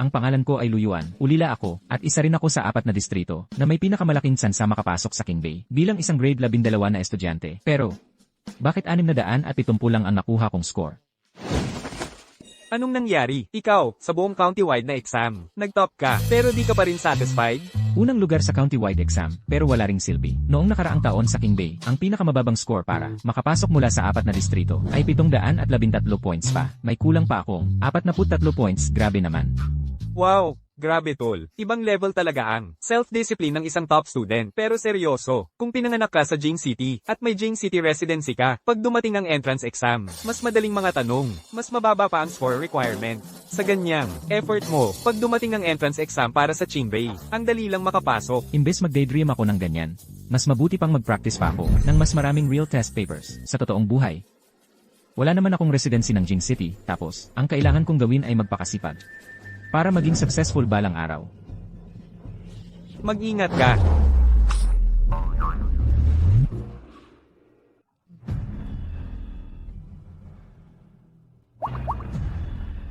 Ang pangalan ko ay Luyuan, ulila ako, at isa rin ako sa 4 na distrito na may pinakamalaking tsansa makapasok sa King Bay bilang isang grade 12 na estudyante. Pero, bakit 670 lang ang nakuha kong score? Anong nangyari? Ikaw, sa buong county-wide na exam, nag-top ka, pero di ka pa rin satisfied? Unang lugar sa county-wide exam, pero wala ring silbi. Noong nakaraang taon sa King Bay, ang pinakamababang score para makapasok mula sa 4 na distrito ay 713 points pa. May kulang pa akong 43 points, grabe naman. Wow! Grabe tol, ibang level talaga ang self-discipline ng isang top student. Pero seryoso, kung pinanganak ka sa Jing City at may Jing City residency ka, pag dumating ang entrance exam, mas madaling mga tanong, mas mababa pa ang score requirement. Sa ganyang effort mo, pag dumating ang entrance exam para sa Qingbei, ang dali lang makapasok. Imbes mag-daydream ako ng ganyan, mas mabuti pang mag-practice pa ako ng mas maraming real test papers sa totoong buhay. Wala naman akong residency ng Jing City, tapos, ang kailangan kong gawin ay magpakasipag para maging successful balang araw. Mag-ingat ka.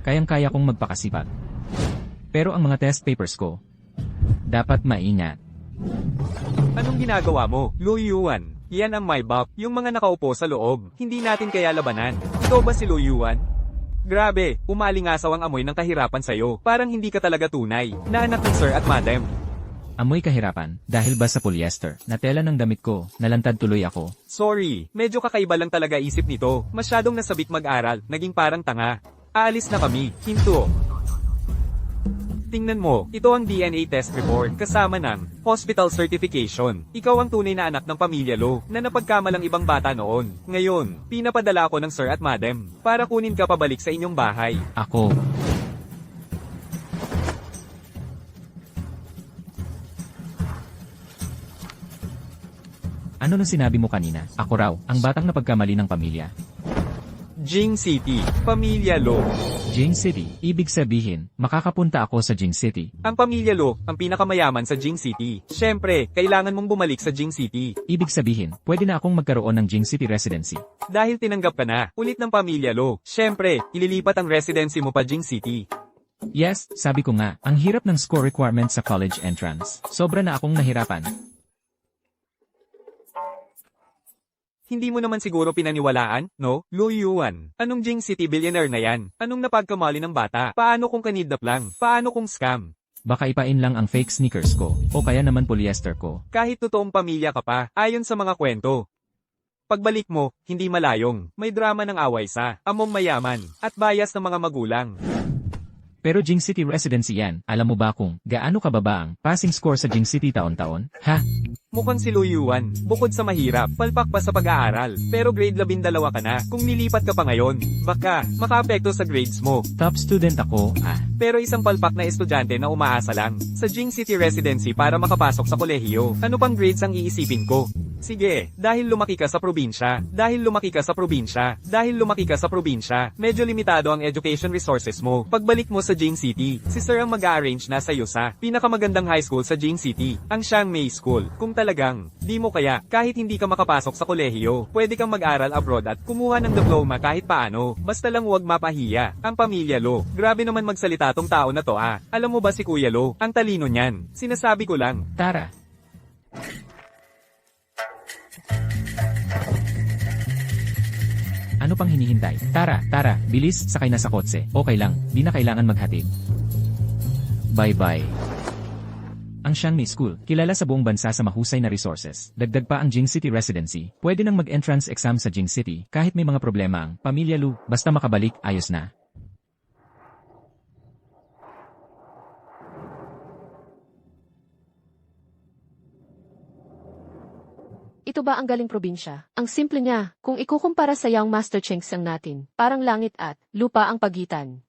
Kayang-kaya kong magpakasipag. Pero ang mga test papers ko, dapat maingat. Anong ginagawa mo, Luyuan? Yan ang my bop, yung mga nakaupo sa loob. Hindi natin kaya labanan. Ikaw ba si Luyuan? Grabe, umalingasaw ang amoy ng kahirapan sa'yo. Parang hindi ka talaga tunay na anak ng sir at madam. Amoy kahirapan, dahil ba sa polyester, na tela ng damit ko, nalantad tuloy ako. Sorry, medyo kakaiba lang talaga isip nito. Masyadong nasabik mag-aral, naging parang tanga. Aalis na kami, hinto. Tingnan mo, ito ang DNA test report kasama ng hospital certification. Ikaw ang tunay na anak ng pamilya Lo na napagkamalang ibang bata noon. Ngayon, pinapadala ako ng sir at madam para kunin ka pabalik sa inyong bahay. Ako. Ano nang sinabi mo kanina? Ako raw, ang batang napagkamali ng pamilya. Jing City, Pamilya Lo. Jing City, ibig sabihin, makakapunta ako sa Jing City. Ang Pamilya Lo, ang pinakamayaman sa Jing City. Siyempre, kailangan mong bumalik sa Jing City. Ibig sabihin, pwede na akong magkaroon ng Jing City residency. Dahil tinanggap ka na, ulit ng Pamilya Lo. Siyempre, ililipat ang residency mo pa Jing City. Yes, sabi ko nga, ang hirap ng score requirement sa college entrance. Sobra na akong nahirapan. Hindi mo naman siguro pinaniwalaan, no? Luyuan. Anong Jing City billionaire na yan? Anong napagkamali ng bata? Paano kung kanidnap lang? Paano kung scam? Baka ipain lang ang fake sneakers ko, o kaya naman polyester ko. Kahit totoong pamilya ka pa, ayon sa mga kwento. Pagbalik mo, hindi malayong. May drama ng away sa among mayaman at bias ng mga magulang. Pero Jing City residency yan, alam mo ba kung gaano kababa ang passing score sa Jing City taon-taon? Ha? Mukhang si Luyuan, bukod sa mahirap, palpak pa sa pag-aaral. Pero grade 12 ka na, kung nilipat ka pa ngayon, baka makaapekto sa grades mo. Top student ako, Pero isang palpak na estudyante na umaasa lang sa Jing City residency para makapasok sa kolehiyo. Ano pang grades ang iisipin ko? Sige, dahil lumaki ka sa probinsya, medyo limitado ang education resources mo. Pagbalik mo sa Jing City, si Sir ang mag-a-arrange na sa'yo sa pinakamagandang high school sa Jing City, ang Xiangmei School. Kung talagang, di mo kaya, kahit hindi ka makapasok sa kolehiyo, pwede kang mag-aral abroad at kumuha ng diploma kahit paano. Basta lang huwag mapahiya. Ang Pamilya Lo. Grabe naman magsalita tong tao na to Alam mo ba si Kuya Lo? Ang talino niyan. Sinasabi ko lang. Tara. Ano pang hinihintay? Tara, bilis, sakay na sa kotse. Okay lang, di na kailangan maghatid. Bye-bye. Ang Xiangmei School, kilala sa buong bansa sa mahusay na resources. Dagdag pa ang Jing City residency. Pwede nang mag-entrance exam sa Jing City kahit may mga problema ang Pamilya Lu. Basta makabalik, ayos na. Ito ba ang galing probinsya? Ang simple niya, kung ikukumpara sa Young Master Cheng Xiang natin, parang langit at lupa ang pagitan.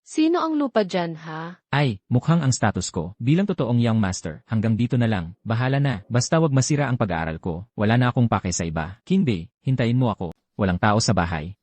Sino ang lupa dyan, ha? Ay, mukhang ang status ko, bilang totoong young master, hanggang dito na lang, bahala na, basta wag masira ang pag-aaral ko, wala na akong pake sa iba. Kinbei, hintayin mo ako, walang tao sa bahay.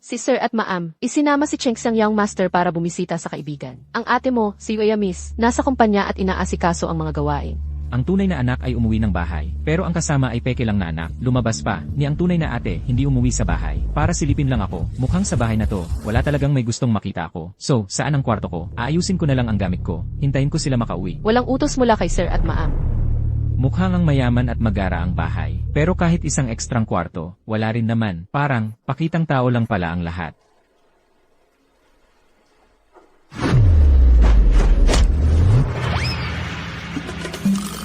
Si Sir at Maam, isinama si Cheng Xiang Young Master para bumisita sa kaibigan. Ang ate mo, si Uya Miss, nasa kumpanya at inaasikaso ang mga gawain. Ang tunay na anak ay umuwi ng bahay, pero ang kasama ay peke lang na anak. Lumabas pa, ni ang tunay na ate, hindi umuwi sa bahay. Para silipin lang ako, mukhang sa bahay na to, wala talagang may gustong makita ako. So, saan ang kwarto ko? Aayusin ko na lang ang gamit ko. Hintayin ko sila makauwi. Walang utos mula kay sir at ma'am. Mukhang ang mayaman at magara ang bahay. Pero kahit isang ekstrang kwarto, wala rin naman. Parang, pakitang tao lang pala ang lahat.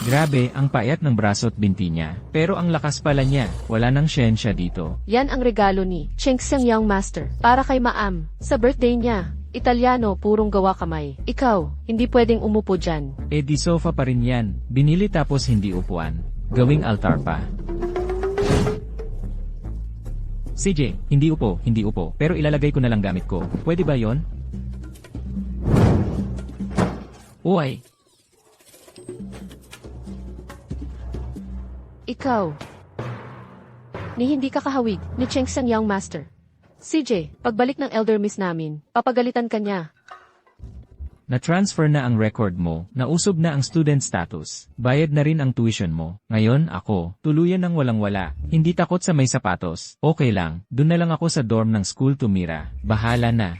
Grabe, ang payat ng braso at binti niya. Pero ang lakas pala niya, wala nang siyensya dito. Yan ang regalo ni Cheng Xiang Young Master para kay Maam sa birthday niya. Italiano, purong gawa kamay. Ikaw, hindi pwedeng umupo dyan. Eh di sofa pa rin yan. Binili tapos hindi upuan. Gawing altar pa. CJ, hindi upo. Pero ilalagay ko na lang gamit ko. Pwede ba yon? Uy, Ikaw. Ni hindi ka kahawig ni Cheng Xiang Young Master. CJ, pagbalik ng elder miss namin, papagalitan ka niya. na-transfer na ang record mo, nausob na ang student status, bayad na rin ang tuition mo. Ngayon ako, tuluyan ng walang-wala, hindi takot sa may sapatos. Okay lang, dun na lang ako sa dorm ng school tumira. Bahala na.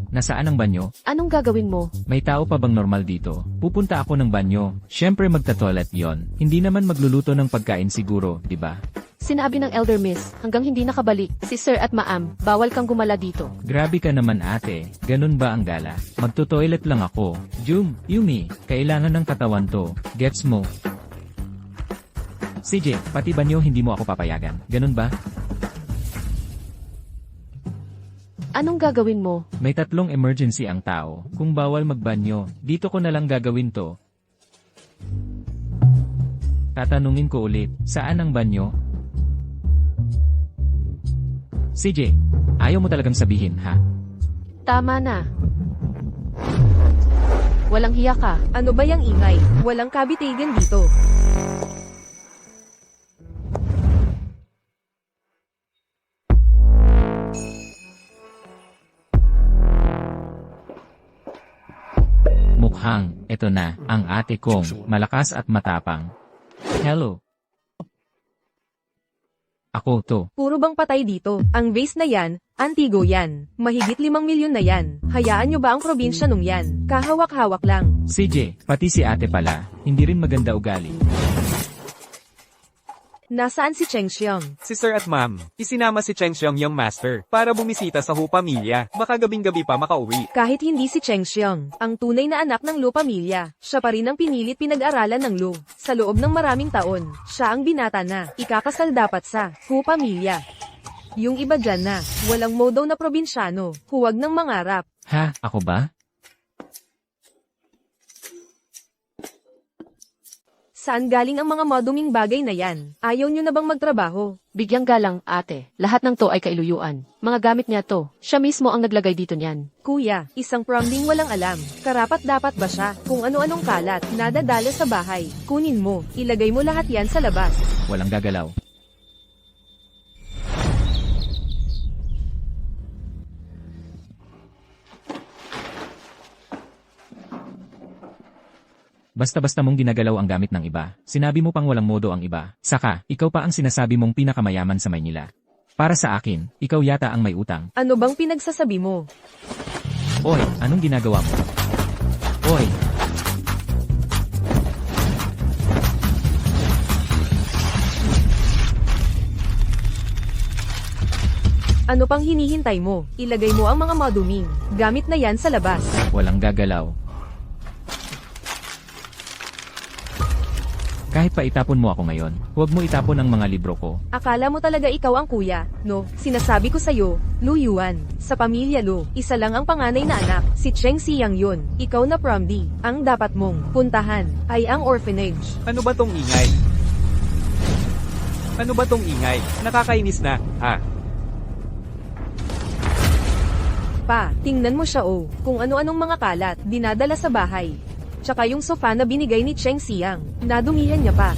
Nasaan ang banyo? Anong gagawin mo? May tao pa bang normal dito? Pupunta ako ng banyo. Syempre magta-toilet yon. Hindi naman magluluto ng pagkain siguro, di ba? Sinabi ng elder miss, hanggang hindi nakabalik, si sir at maam, bawal kang gumala dito. Grabe ka naman ate, ganun ba ang gala? Magto-toilet lang ako. Yumi, kailangan ng katawan to. Gets mo? CJ, pati banyo hindi mo ako papayagan. Ganun ba? Anong gagawin mo? May 3 emergency ang tao. Kung bawal magbanyo, dito ko na lang gagawin to. Tatanungin ko ulit, saan ang banyo? CJ, ayaw mo talagang sabihin, ha? Tama na. Walang hiya ka. Ano ba yang ingay? Walang kabitigan dito. Mukhang, eto na, ang ate kong, malakas at matapang. Hello. Ako to. Puro bang patay dito? Ang vase na yan, antigo yan. Mahigit 5 milyon na yan. Hayaan nyo ba ang probinsya nung yan? Kahawak-hawak lang. CJ, pati si ate pala, hindi rin maganda ugali. Nasaan si Cheng Xiang? Si Sir at Ma'am, isinama si Cheng Xiang Young Master para bumisita sa Hu Pamilya. Baka gabing-gabi pa makauwi. Kahit hindi si Cheng Xiang, ang tunay na anak ng Lu pamilya, siya pa rin ang pinilit pinag-aralan ng Lu. Sa loob ng maraming taon, siya ang binata na, ikakasal dapat sa Hu pamilya. Yung iba dyan na, walang modo na probinsyano, huwag ng mangarap. Ha, ako ba? Saan galing ang mga maduming bagay na yan? Ayaw nyo na bang magtrabaho? Bigyang galang, ate. Lahat ng to ay kailuyuan. Mga gamit niya to. Siya mismo ang naglagay dito niyan. Kuya, isang prompting walang alam. Karapat dapat ba siya? Kung ano-anong kalat, nadadala sa bahay. Kunin mo, ilagay mo lahat yan sa labas. Walang gagalaw. Basta-basta mong ginagalaw ang gamit ng iba. Sinabi mo pang walang modo ang iba. Saka, ikaw pa ang sinasabi mong pinakamayaman sa Maynila. Para sa akin, ikaw yata ang may utang. Ano bang pinagsasabi mo? Oy, anong ginagawa mo? Oy, Ano pang hinihintay mo? Ilagay mo ang mga maduming gamit na yan sa labas. walang gagalaw. Kahit pa itapon mo ako ngayon, huwag mo itapon ang mga libro ko. Akala mo talaga ikaw ang kuya, no? Sinasabi ko sa'yo, Lu Yuan. Sa pamilya Lu, isa lang ang panganay na anak, si Cheng Xiang yun. Ikaw na Promdi. Ang dapat mong puntahan ay ang orphanage. Ano ba tong ingay? Ano ba tong ingay? Nakakainis na, ha? Pa, tingnan mo siya oh, kung ano-anong mga kalat, dinadala sa bahay. Tsaka yung sofa na binigay ni Cheng Xiang, nadumihan niya pa.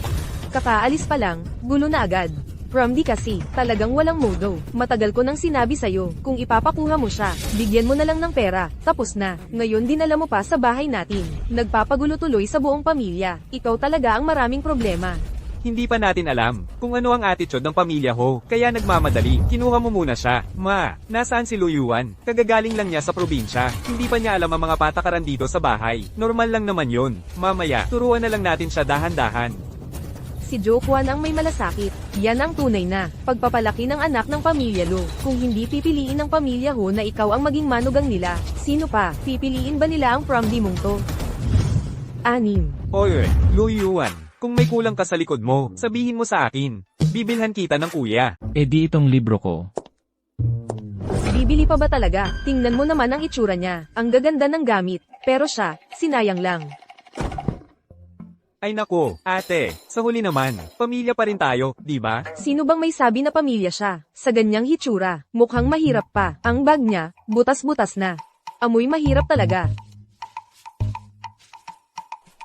Kakaalis pa lang, gulo na agad. Prom di kasi, talagang walang modo. Matagal ko nang sinabi sa'yo, kung ipapakuha mo siya, bigyan mo na lang ng pera, tapos na. Ngayon dinala mo pa sa bahay natin. Nagpapagulo tuloy sa buong pamilya. Ikaw talaga ang maraming problema. Hindi pa natin alam kung ano ang attitude ng pamilya Ho, kaya nagmamadali. Kinuha mo muna siya. Ma, nasaan si Luyuan? Kagagaling lang niya sa probinsya. Hindi pa niya alam ang mga patakaran dito sa bahay. Normal lang naman yon. Mamaya, turuan na lang natin siya dahan-dahan. Si Jo Kwan ang may malasakit. Yan ang tunay na pagpapalaki ng anak ng pamilya Lo. Kung hindi pipiliin ng pamilya Ho na ikaw ang maging manugang nila, sino pa? Pipiliin ba nila ang prom di mong to? 6. Oy, Luyuan, kung may kulang ka sa likod mo, sabihin mo sa akin. Bibilhan kita ng kuya. Eh di itong libro ko. Bibili pa ba talaga? Tingnan mo naman ang itsura niya. Ang gaganda ng gamit. Pero siya, sinayang lang. Ay nako, ate, sa huli naman, pamilya pa rin tayo, di ba? Sino bang may sabi na pamilya siya? Sa ganyang hitsura, mukhang mahirap pa. Ang bag niya, butas-butas na. Amoy mahirap talaga.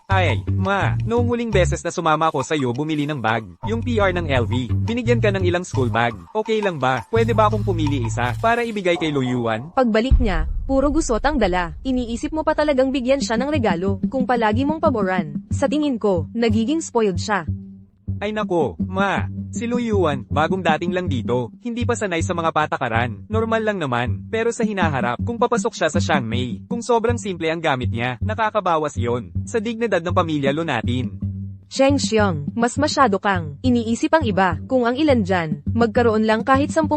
Ay, ma, noong huling beses na sumama ako sa'yo bumili ng bag, yung PR ng LV, binigyan ka ng ilang school bag. Okay lang ba? Pwede ba akong pumili isa para ibigay kay Luyuan? Pagbalik niya, puro gusot ang dala. Iniisip mo pa talagang bigyan siya ng regalo, kung palagi mong paboran. Sa tingin ko, nagiging spoiled siya. Ay nako, ma, si Luyuan, bagong dating lang dito, hindi pa sanay sa mga patakaran, normal lang naman, pero sa hinaharap, kung papasok siya sa Chiang Mai, kung sobrang simple ang gamit niya, nakakabawas yon sa dignidad ng pamilya lo natin. Sheng Xiong, mas masyado kang iniisip ang iba. Kung ang ilan dyan, magkaroon lang kahit 10%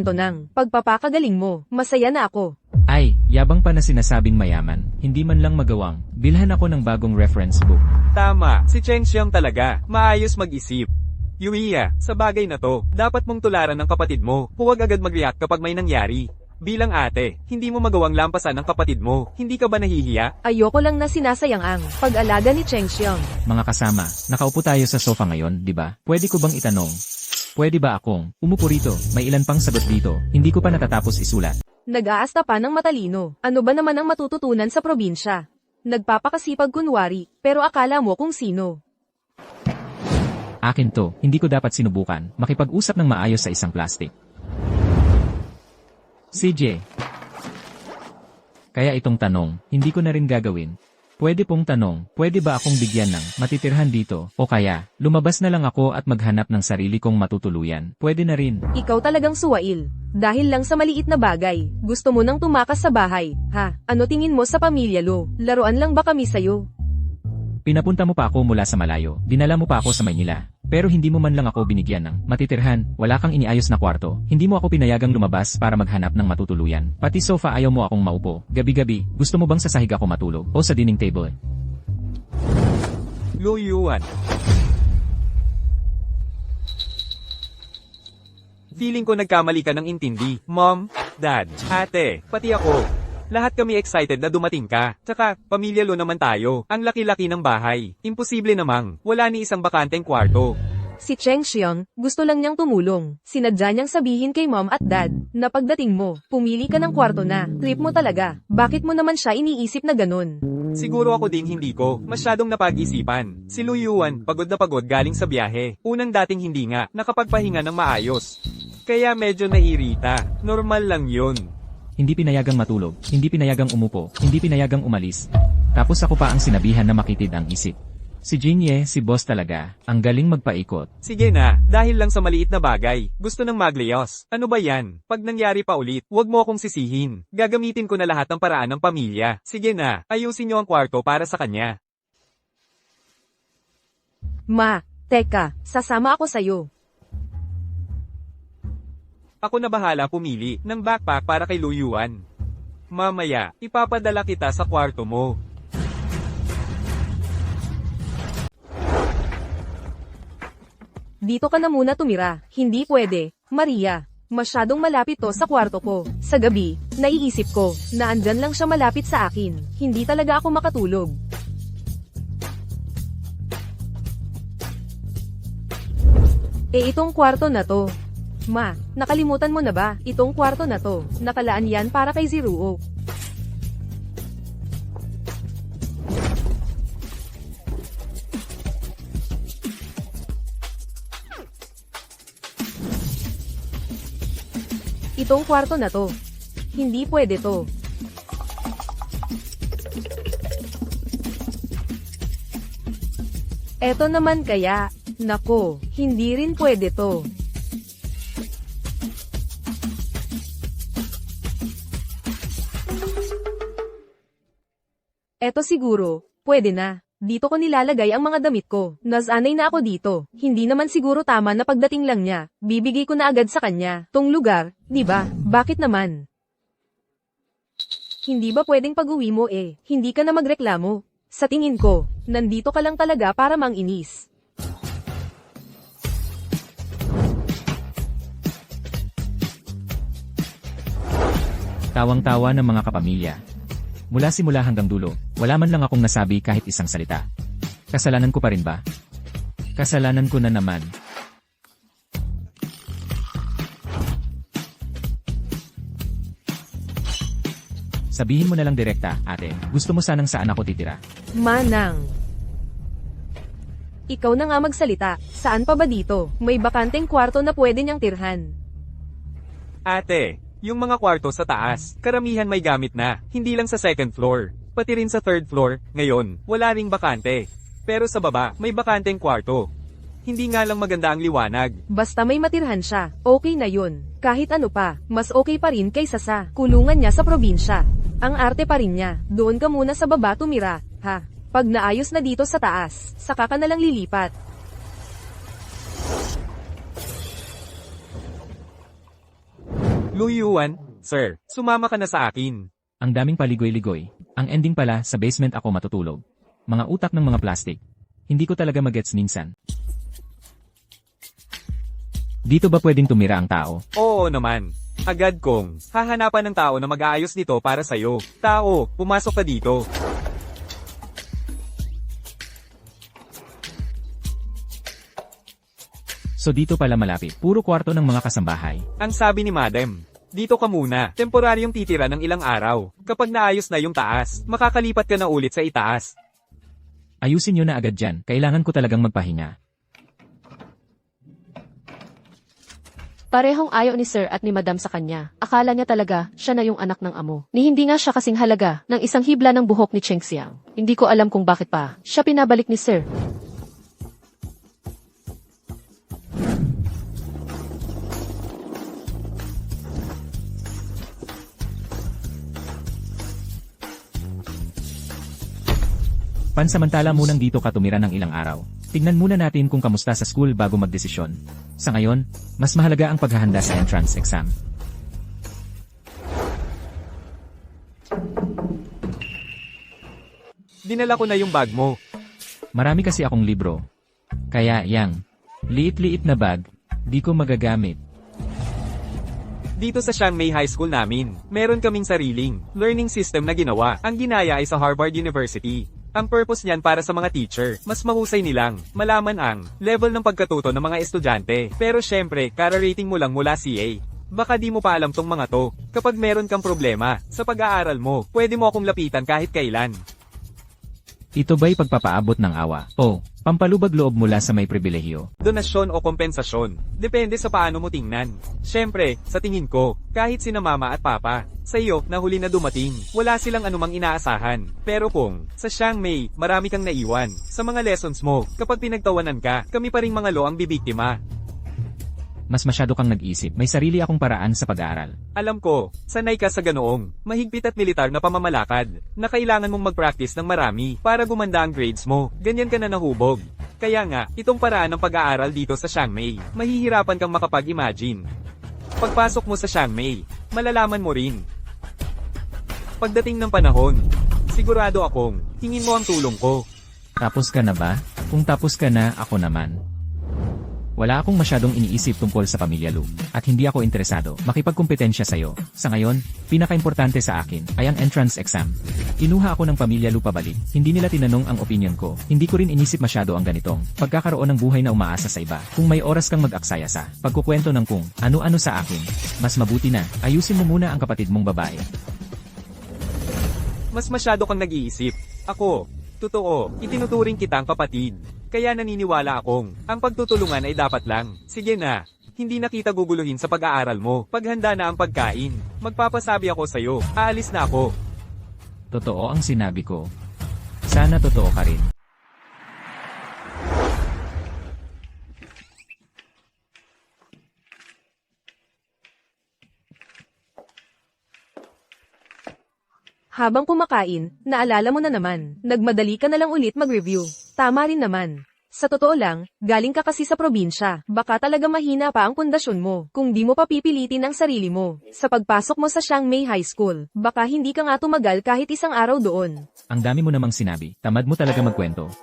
ng pagpapakagaling mo, masaya na ako. Ay, yabang pa na sinasabing mayaman, hindi man lang magawang, bilhan ako ng bagong reference book. Tama, si Cheng Xiang talaga, maayos mag-isip. Yuiya, sa bagay na to, dapat mong tularan ng kapatid mo, huwag agad mag-react kapag may nangyari. Bilang ate, hindi mo magawang lampasan ng kapatid mo, hindi ka ba nahihiya? Ayoko lang na sinasayang ang pag-alaga ni Cheng Xiong. Mga kasama, nakaupo tayo sa sofa ngayon, di ba? Pwede ko bang itanong? Pwede ba akong umupo rito? May ilan pang sagot dito, hindi ko pa natatapos isulat. Nag-aasta pa ng matalino. Ano ba naman ang matututunan sa probinsya? Nagpapakasipag kunwari, pero akala mo kung sino. Akin to, hindi ko dapat sinubukan, makipag-usap ng maayos sa isang plastic. CJ. Kaya itong tanong, hindi ko na rin gagawin. Pwede pong tanong, pwede ba akong bigyan ng matitirhan dito? O kaya, lumabas na lang ako at maghanap ng sarili kong matutuluyan. Pwede na rin. Ikaw talagang suwail. Dahil lang sa maliit na bagay, gusto mo nang tumakas sa bahay. Ha? Ano tingin mo sa pamilya Lo? Laruan lang ba kami sayo? Pinapunta mo pa ako mula sa malayo, dinala mo pa ako sa Maynila. Pero hindi mo man lang ako binigyan ng matitirhan, wala kang iniayos na kwarto, hindi mo ako pinayagang lumabas para maghanap ng matutuluyan. Pati sofa ayaw mo akong maupo, gabi-gabi, gusto mo bang sa sahig ako matulog, o sa dining table? Luyuan. Feeling ko nagkamali ka ng intindi, Mom, Dad, Ate, pati ako. Lahat kami excited na dumating ka. Tsaka, pamilya lo naman tayo. Ang laki-laki ng bahay. Imposible namang, wala ni isang bakanteng kwarto. Si Cheng Xiong, gusto lang niyang tumulong. Sinadya niyang sabihin kay Mom at Dad, na pagdating mo, pumili ka ng kwarto na. Trip mo talaga. Bakit mo naman siya iniisip na ganun? Siguro ako ding hindi ko, masyadong napag-isipan. Si Luyuan, pagod na pagod galing sa biyahe. Unang dating hindi nga, nakapagpahinga ng maayos. Kaya medyo nairita. Normal lang yun. Hindi pinayagang matulog, hindi pinayagang umupo, hindi pinayagang umalis. Tapos ako pa ang sinabihan na makitid ang isip. Si Jinye, si boss talaga, ang galing magpaikot. Sige na, dahil lang sa maliit na bagay, gusto ng magleyos. Ano ba yan? Pag nangyari pa ulit, huwag mo akong sisihin. Gagamitin ko na lahat ng paraan ng pamilya. Sige na, ayusin niyo ang kwarto para sa kanya. Ma, teka, sasama ako sayo. Ako na bahala pumili ng backpack para kay Luyuan. Mamaya, ipapadala kita sa kwarto mo. Dito ka na muna tumira. Hindi pwede, Maria. Masyadong malapit to sa kwarto ko. Sa gabi, naiisip ko, na andyan lang siya malapit sa akin. Hindi talaga ako makatulog. Itong kwarto na to. Ma, nakalimutan mo na ba? Itong kwarto na to, nakalaan yan para kay Ziruo. Itong kwarto na to. Hindi pwede to. Eto naman kaya. Nako, hindi rin pwede to. Eto siguro, pwede na. Dito ko nilalagay ang mga damit ko. Nasanay na ako dito. Hindi naman siguro tama na pagdating lang niya, bibigay ko na agad sa kanya. Tong lugar, di ba? Bakit naman? Hindi ba pwedeng pag-uwi mo eh? Hindi ka na magreklamo. Sa tingin ko, nandito ka lang talaga para manginis. Tawang-tawa ng mga kapamilya. Mula simula hanggang dulo, wala man lang akong nasabi kahit isang salita. Kasalanan ko pa rin ba? Kasalanan ko na naman. Sabihin mo na lang direkta, ate, gusto mo sanang saan ako titira? Manang. Ikaw na nga magsalita. Saan pa ba dito? May bakanteng kwarto na pwede niyang tirhan. Ate, yung mga kwarto sa taas, karamihan may gamit na, hindi lang sa second floor. Pati rin sa third floor, ngayon, wala ring bakante. Pero sa baba, may bakanteng kwarto. Hindi nga lang maganda ang liwanag. Basta may matirhan siya, okay na yun. Kahit ano pa, mas okay pa rin kaysa sa kulungan niya sa probinsya. Ang arte pa rin niya, doon ka muna sa baba tumira, ha? Pag naayos na dito sa taas, saka ka na lang lilipat. Luyuan, sir, sumama ka na sa akin. Ang daming paligoy-ligoy. Ang ending pala, sa basement ako matutulog. Mga utak ng mga plastic. Hindi ko talaga magets minsan. Dito ba pwedeng tumira ang tao? Oo naman. Agad kong hahanapan ng tao na mag-aayos nito para sa'yo. Tao, pumasok ka dito. So dito pala malapit, puro kwarto ng mga kasambahay. Ang sabi ni Madam, dito ka muna, temporaryong titira ng ilang araw. Kapag naayos na yung taas, makakalipat ka na ulit sa itaas. Ayusin nyo na agad dyan, kailangan ko talagang magpahinga. Parehong ayaw ni Sir at ni Madam sa kanya. Akala niya talaga, siya na yung anak ng amo. Ni hindi nga siya kasing halaga ng isang hibla ng buhok ni Cheng Xiang. Hindi ko alam kung bakit pa siya pinabalik ni Sir. Pansamantala munang dito ka tumira ng ilang araw. Tignan muna natin kung kamusta sa school bago magdesisyon. Sa ngayon, mas mahalaga ang paghahanda sa entrance exam. Dinala ko na yung bag mo. Marami kasi akong libro. Kaya yang, liit-liit na bag, di ko magagamit. Dito sa Xiangmei High School namin, meron kaming sariling learning system na ginawa. Ang ginaya ay sa Harvard University. Ang purpose niyan para sa mga teacher, mas mahusay nilang malaman ang level ng pagkatuto ng mga estudyante. Pero syempre, kara-rating mo lang mula CA. Baka di mo pa alam tong mga to. Kapag meron kang problema sa pag-aaral mo, pwede mo akong lapitan kahit kailan. Ito ba'y pagpapaabot ng awa? O, pampalubag loob mula sa may pribilehiyo? Donasyon o kompensasyon. Depende sa paano mo tingnan. Syempre, sa tingin ko, kahit sina mama at papa, sa iyo, na huli na dumating, wala silang anumang inaasahan. Pero kung, sa Xiangmei, marami kang naiwan. Sa mga lessons mo, kapag pinagtawanan ka, kami pa ring mga lo ang bibiktima. Mas masyado kang nag-isip, may sarili akong paraan sa pag-aaral. Alam ko, sanay ka sa ganoong, mahigpit at militar na pamamalakad, na kailangan mong mag-practice ng marami, para gumanda ang grades mo, ganyan ka na nahubog. Kaya nga, itong paraan ng pag-aaral dito sa Xiangmei, mahihirapan kang makapag-imagine. Pagpasok mo sa Xiangmei, malalaman mo rin. Pagdating ng panahon, sigurado akong, hingin mo ang tulong ko. Tapos ka na ba? Kung tapos ka na, ako naman. Wala akong masyadong iniisip tungkol sa pamilya Lu, at hindi ako interesado makipagkompetensya sa'yo. Sa ngayon, pinaka-importante sa akin ay ang entrance exam. Kinuha ako ng pamilya Lu pabalik, hindi nila tinanong ang opinion ko, hindi ko rin inisip masyado ang ganitong pagkakaroon ng buhay na umaasa sa iba. Kung may oras kang mag-aksaya sa pagkukwento ng kung ano-ano sa akin, mas mabuti na, ayusin mo muna ang kapatid mong babae. Mas masyado kang nag-iisip. Ako, totoo, itinuturing kitang kapatid. Kaya naniniwala akong, ang pagtutulungan ay dapat lang. Sige na, hindi na kita guguluhin sa pag-aaral mo. Paghanda na ang pagkain. Magpapasabi ako sa'yo. Aalis na ako. Totoo ang sinabi ko. Sana totoo ka rin. Habang kumakain, naalala mo na naman, nagmadali ka na lang ulit mag-review. Tama rin naman. Sa totoo lang, galing ka kasi sa probinsya, baka talaga mahina pa ang pundasyon mo, kung di mo pa pipilitin ang sarili mo. Sa pagpasok mo sa Xiangmei High School, baka hindi ka nga tumagal kahit isang araw doon. Ang dami mo namang sinabi, tamad mo talaga magkwento.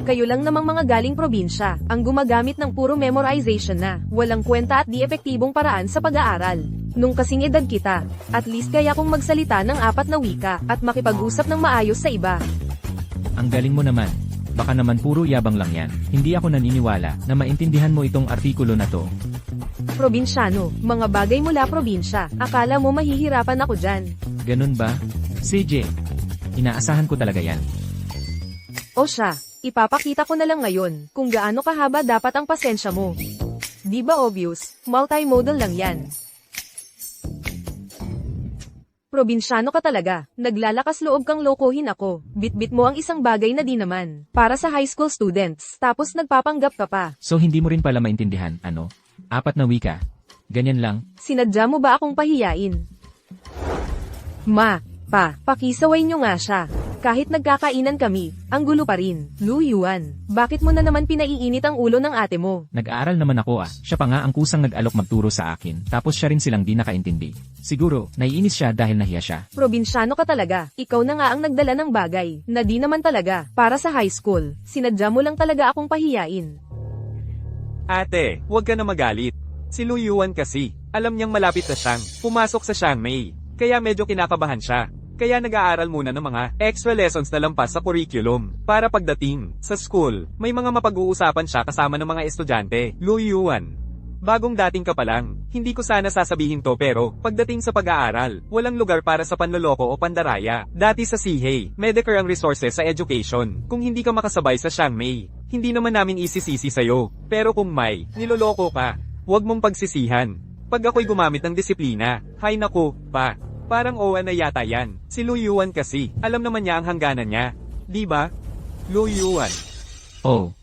Kayo lang namang mga galing probinsya, ang gumagamit ng puro memorization na, walang kwenta at di epektibong paraan sa pag-aaral. Nung kasing edad kita, at least kaya kong magsalita ng 4 na wika, at makipag-usap ng maayos sa iba. Ang galing mo naman. Baka naman puro yabang lang yan. Hindi ako naniniwala na maintindihan mo itong artikulo na to. Probinsyano, mga bagay mula probinsya, akala mo mahihirapan ako dyan. Ganun ba? CJ, inaasahan ko talaga yan. O siya, ipapakita ko na lang ngayon, kung gaano kahaba dapat ang pasensya mo. Di ba obvious, multimodal lang yan. Probinsyano ka talaga, naglalakas loob kang lokohin ako, bit-bit mo ang isang bagay na di naman, para sa high school students, tapos nagpapanggap ka pa. So hindi mo rin pala maintindihan, ano? 4 na wika. Ganyan lang. Sinadya mo ba akong pahiyain? Pakisaway nyo nga siya. Kahit nagkakainan kami, ang gulo pa rin. Lu Yuan, bakit mo na naman pinaiinit ang ulo ng ate mo? Nag-aaral naman ako Siya pa nga ang kusang nag-alok magturo sa akin, tapos siya rin silang di nakaintindi. Siguro, naiinis siya dahil nahiya siya. Probinsyano ka talaga. Ikaw na nga ang nagdala ng bagay, na di naman talaga, para sa high school. Sinadya mo lang talaga akong pahiyain. Ate, huwag ka na magalit. Si Lu Yuan kasi, alam niyang malapit na siyang pumasok sa Xiangmei. Kaya medyo kinakabahan siya. Kaya nag-aaral muna ng mga extra lessons na lampas sa curriculum. Para pagdating sa school, may mga mapag-uusapan siya kasama ng mga estudyante. Lu Yuan, bagong dating ka pa lang, hindi ko sana sasabihin to pero, pagdating sa pag-aaral, walang lugar para sa panloloko o pandaraya. Dati sa Sihei, Medicare ang resources sa education. Kung hindi ka makasabay sa Xiangmei, hindi naman namin isisisi sa'yo. Pero kung may niloloko ka, huwag mong pagsisihan. Pag ako'y gumamit ng disiplina, hay naku, parang OA na yata yan. Si Lu Yuan kasi, alam naman niya ang hangganan niya. Di ba? Lu Yuan. Oh.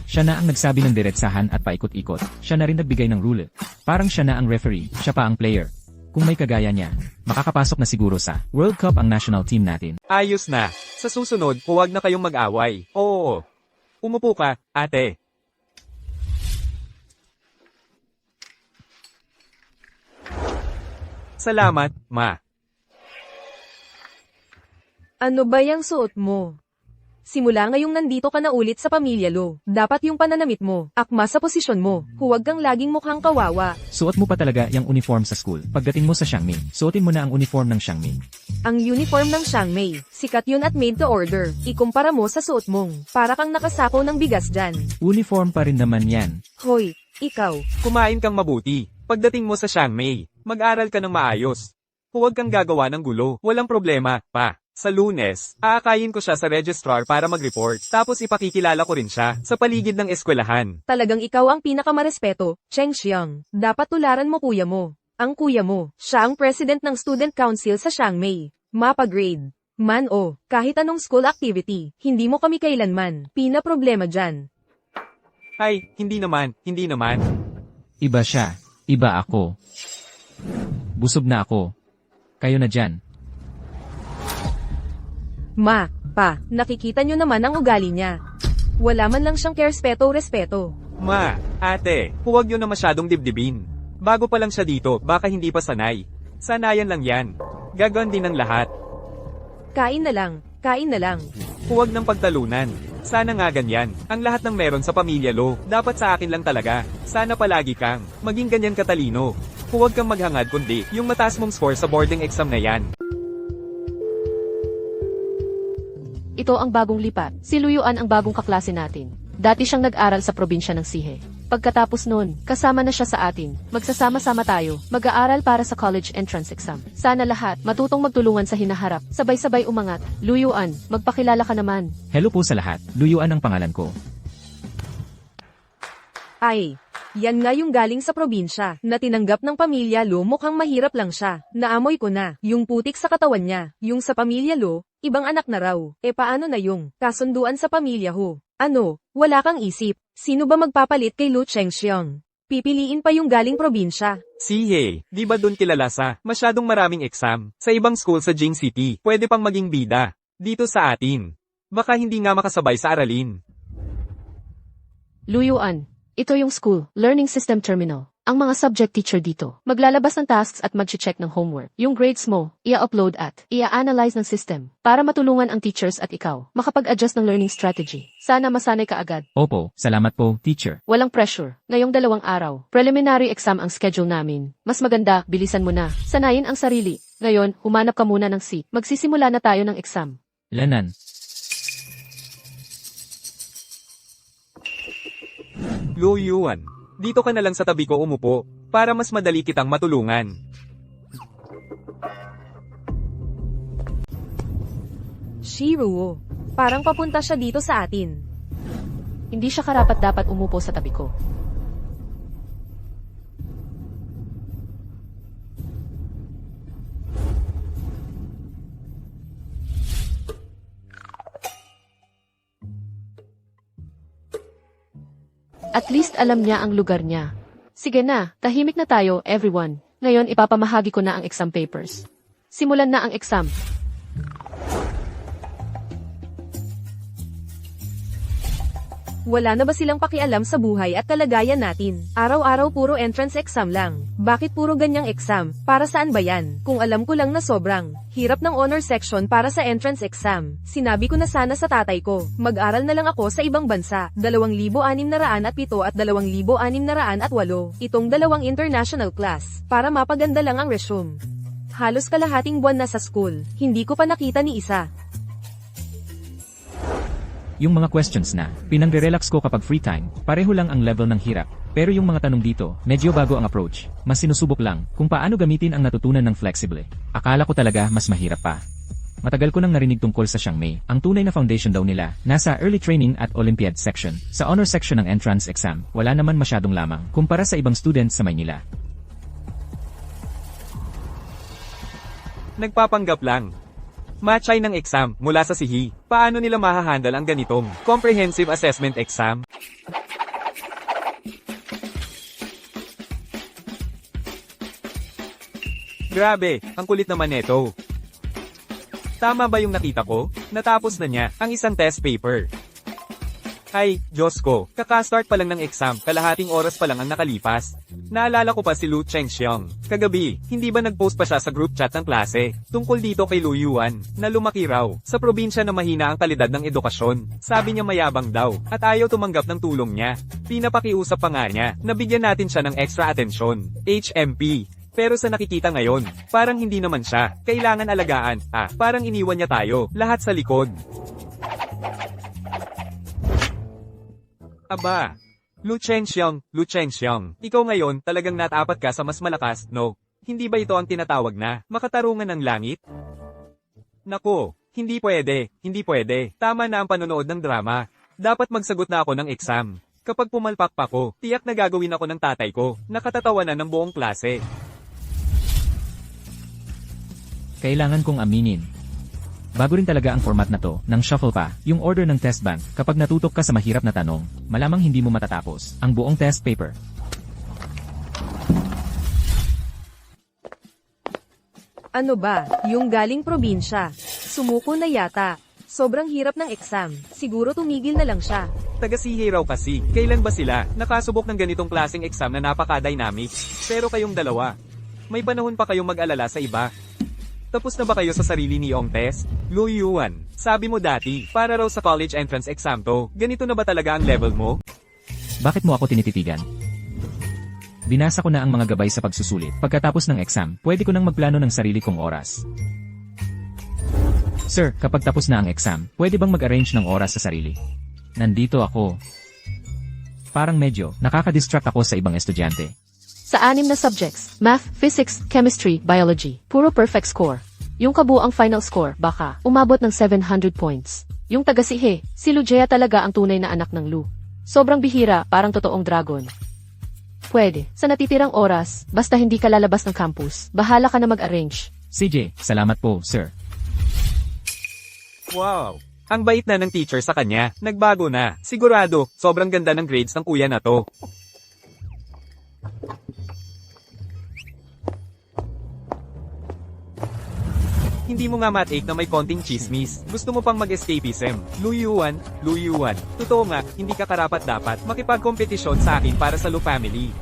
Siya na ang nagsabi ng diretsahan at paikot-ikot. Siya na rin nagbigay ng rule. Parang siya na ang referee, siya pa ang player. Kung may kagaya niya, makakapasok na siguro sa World Cup ang national team natin. Ayos na. Sa susunod, huwag na kayong mag-away. Oo. Umupo ka, ate. Salamat, ma. Ano ba yung suot mo? Simula ngayong nandito ka na ulit sa pamilya Lo, dapat yung pananamit mo, akma sa posisyon mo, huwag kang laging mukhang kawawa. Suot mo pa talaga yung uniform sa school. Pagdating mo sa Xiangmei, suotin mo na ang uniform ng Xiangmei. Ang uniform ng Xiangmei, sikat yun at made to order, ikumpara mo sa suot mong, para kang nakasako ng bigas dyan. Uniform pa rin naman yan. Hoy, ikaw. Kumain kang mabuti. Pagdating mo sa Xiangmei, mag-aral ka ng maayos. Huwag kang gagawa ng gulo. Walang problema, pa. Sa Lunes, aakayin ko siya sa registrar para mag-report. Tapos ipakikilala ko rin siya sa paligid ng eskwelahan. Talagang ikaw ang pinakamarespeto, Cheng Xiang. Dapat tularan mo kuya mo. Ang kuya mo, siya ang president ng student council sa Xiangmei. Mapa-grade. Kahit anong school activity, hindi mo kami kailanman pina-problema dyan. Ay, hindi naman. Iba siya. Iba ako. Busog na ako. Kayo na dyan. Nakikita nyo naman ang ugali niya. Wala man lang siyang respeto. Ma, ate, huwag yun na masyadong dibdibin. Bago pa lang siya dito, baka hindi pa sanay. Sanayan lang yan. Gagawin din ng lahat. Kain na lang. Huwag ng pagtalunan. Sana nga ganyan. Ang lahat ng meron sa pamilya Lo, dapat sa akin lang talaga. Sana palagi kang maging ganyan katalino. Huwag kang maghangad kundi yung mataas mong score sa boarding exam na yan. Ito ang bagong lipat. Si Lu Yuan ang bagong kaklase natin. Dati siyang nag-aral sa probinsya ng Sihe. Pagkatapos nun, kasama na siya sa atin. Magsasama-sama tayo, mag-aaral para sa college entrance exam. Sana lahat, matutong magtulungan sa hinaharap. Sabay-sabay umangat. Lu Yuan, magpakilala ka naman. Hello po sa lahat. Lu Yuan ang pangalan ko. Ay, yan nga yung galing sa probinsya, na tinanggap ng pamilya Lo. Mukhang mahirap lang siya. Naamoy ko na, yung putik sa katawan niya, yung sa pamilya Lo, ibang anak na raw. E paano na yung kasunduan sa pamilya Ho? Ano, wala kang isip, sino ba magpapalit kay Lu Chengxiang? Pipiliin pa yung galing probinsya. Si He, di ba dun kilala sa masyadong maraming exam? Sa ibang school sa Jing City, pwede pang maging bida. Dito sa atin, baka hindi nga makasabay sa aralin. Luyuan. Ito yung school, learning system terminal. Ang mga subject teacher dito, maglalabas ng tasks at mag-check ng homework. Yung grades mo, ia-upload at ia-analyze ng system para matulungan ang teachers at ikaw makapag-adjust ng learning strategy. Sana masanay ka agad. Opo, salamat po, teacher. Walang pressure. Ngayong 2 araw, preliminary exam ang schedule namin. Mas maganda, bilisan mo na. Sanayin ang sarili. Ngayon, humanap ka muna ng seat. Magsisimula na tayo ng exam. Lanan. Lu Yuan, dito ka na lang sa tabi ko umupo, para mas madali kitang matulungan. Shiruo, parang papunta siya dito sa atin. Hindi siya karapat-dapat umupo sa tabi ko. At least alam niya ang lugar niya. Sige na, tahimik na tayo, everyone. Ngayon ipapamahagi ko na ang exam papers. Simulan na ang exam. Wala na ba silang pakialam sa buhay at kalagayan natin? Araw-araw puro entrance exam lang. Bakit puro ganyang exam? Para saan ba yan? Kung alam ko lang na sobrang hirap ng honor section para sa entrance exam. Sinabi ko na sana sa tatay ko, mag-aral na lang ako sa ibang bansa. 2,607 at 2,608. Itong 2 international class, para mapaganda lang ang resume. Halos kalahating buwan na sa school, hindi ko pa nakita ni isa. Yung mga questions na, pinangre-relax ko kapag free time, pareho lang ang level ng hirap. Pero yung mga tanong dito, medyo bago ang approach. Mas sinusubok lang kung paano gamitin ang natutunan ng flexible. Akala ko talaga mas mahirap pa. Matagal ko nang narinig tungkol sa Xiangmei. Ang tunay na foundation daw nila, nasa early training at Olympiad section. Sa honor section ng entrance exam, wala naman masyadong lamang kumpara sa ibang students sa Maynila. Nagpapanggap lang. Matchay ng exam mula sa Sihi. Paano nila mahahandle ang ganitong comprehensive assessment exam? Grabe, ang kulit naman neto. Tama ba yung nakita ko? Natapos na niya ang isang test paper. Ay, Diyos ko, kaka-start pa lang ng exam, kalahating oras pa lang ang nakalipas. Naalala ko pa si Lu Chengxiang. Kagabi, hindi ba nag-post pa siya sa group chat ng klase, tungkol dito kay Lu Yuan, na lumaki raw, sa probinsya na mahina ang kalidad ng edukasyon. Sabi niya mayabang daw, at ayaw tumanggap ng tulong niya. Pinapakiusap pa nga niya, na bigyan natin siya ng extra atensyon. HMP. Pero sa nakikita ngayon, parang hindi naman siya, kailangan alagaan, parang iniwan niya tayo, lahat sa likod. Aba, Lu Chengxiang, ikaw ngayon talagang natapat ka sa mas malakas, no? Hindi ba ito ang tinatawag na makatarungan ng langit? Nako, hindi pwede. Tama na ang panonood ng drama. Dapat magsagot na ako ng exam. Kapag pumalpak pa ko, tiyak na gagawin ako ng tatay ko, nakatatawanan ng buong klase. Kailangan kong aminin. Bago rin talaga ang format na to, ng shuffle pa, yung order ng test bank, kapag natutok ka sa mahirap na tanong, malamang hindi mo matatapos ang buong test paper. Ano ba, yung galing probinsya? Sumuko na yata. Sobrang hirap ng exam, siguro tumigil na lang siya. Taga-Sihe raw kasi, kailan ba sila nakasubok ng ganitong klaseng exam na napaka-dynamic? Pero kayong dalawa, may panahon pa kayong mag-alala sa iba. Tapos na ba kayo sa sarili niyong test? Lu Yuan, sabi mo dati, para raw sa college entrance exam to, ganito na ba talaga ang level mo? Bakit mo ako tinititigan? Binasa ko na ang mga gabay sa pagsusulit. Pagkatapos ng exam, pwede ko nang magplano ng sarili kong oras. Sir, kapag tapos na ang exam, pwede bang mag-arrange ng oras sa sarili? Nandito ako. Parang medyo nakaka-distract ako sa ibang estudyante. Sa 6 na subjects, math, physics, chemistry, biology, puro perfect score. Yung kabuang final score, baka, umabot ng 700 points. Yung taga-Sihe, si Lu Jia talaga ang tunay na anak ng Lu. Sobrang bihira, parang totoong dragon. Pwede, sa natitirang oras, basta hindi ka lalabas ng campus, bahala ka na mag-arrange. CJ, salamat po, sir. Wow! Ang bait na ng teacher sa kanya. Nagbago na. Sigurado, sobrang ganda ng grades ng kuya na to. Hindi mo nga mat-ache na may konting chismis. Gusto mo pang mag-escapism. Luyuan. Totoo nga, hindi ka karapat-dapat makipagkompetisyon sa akin para sa Lu family.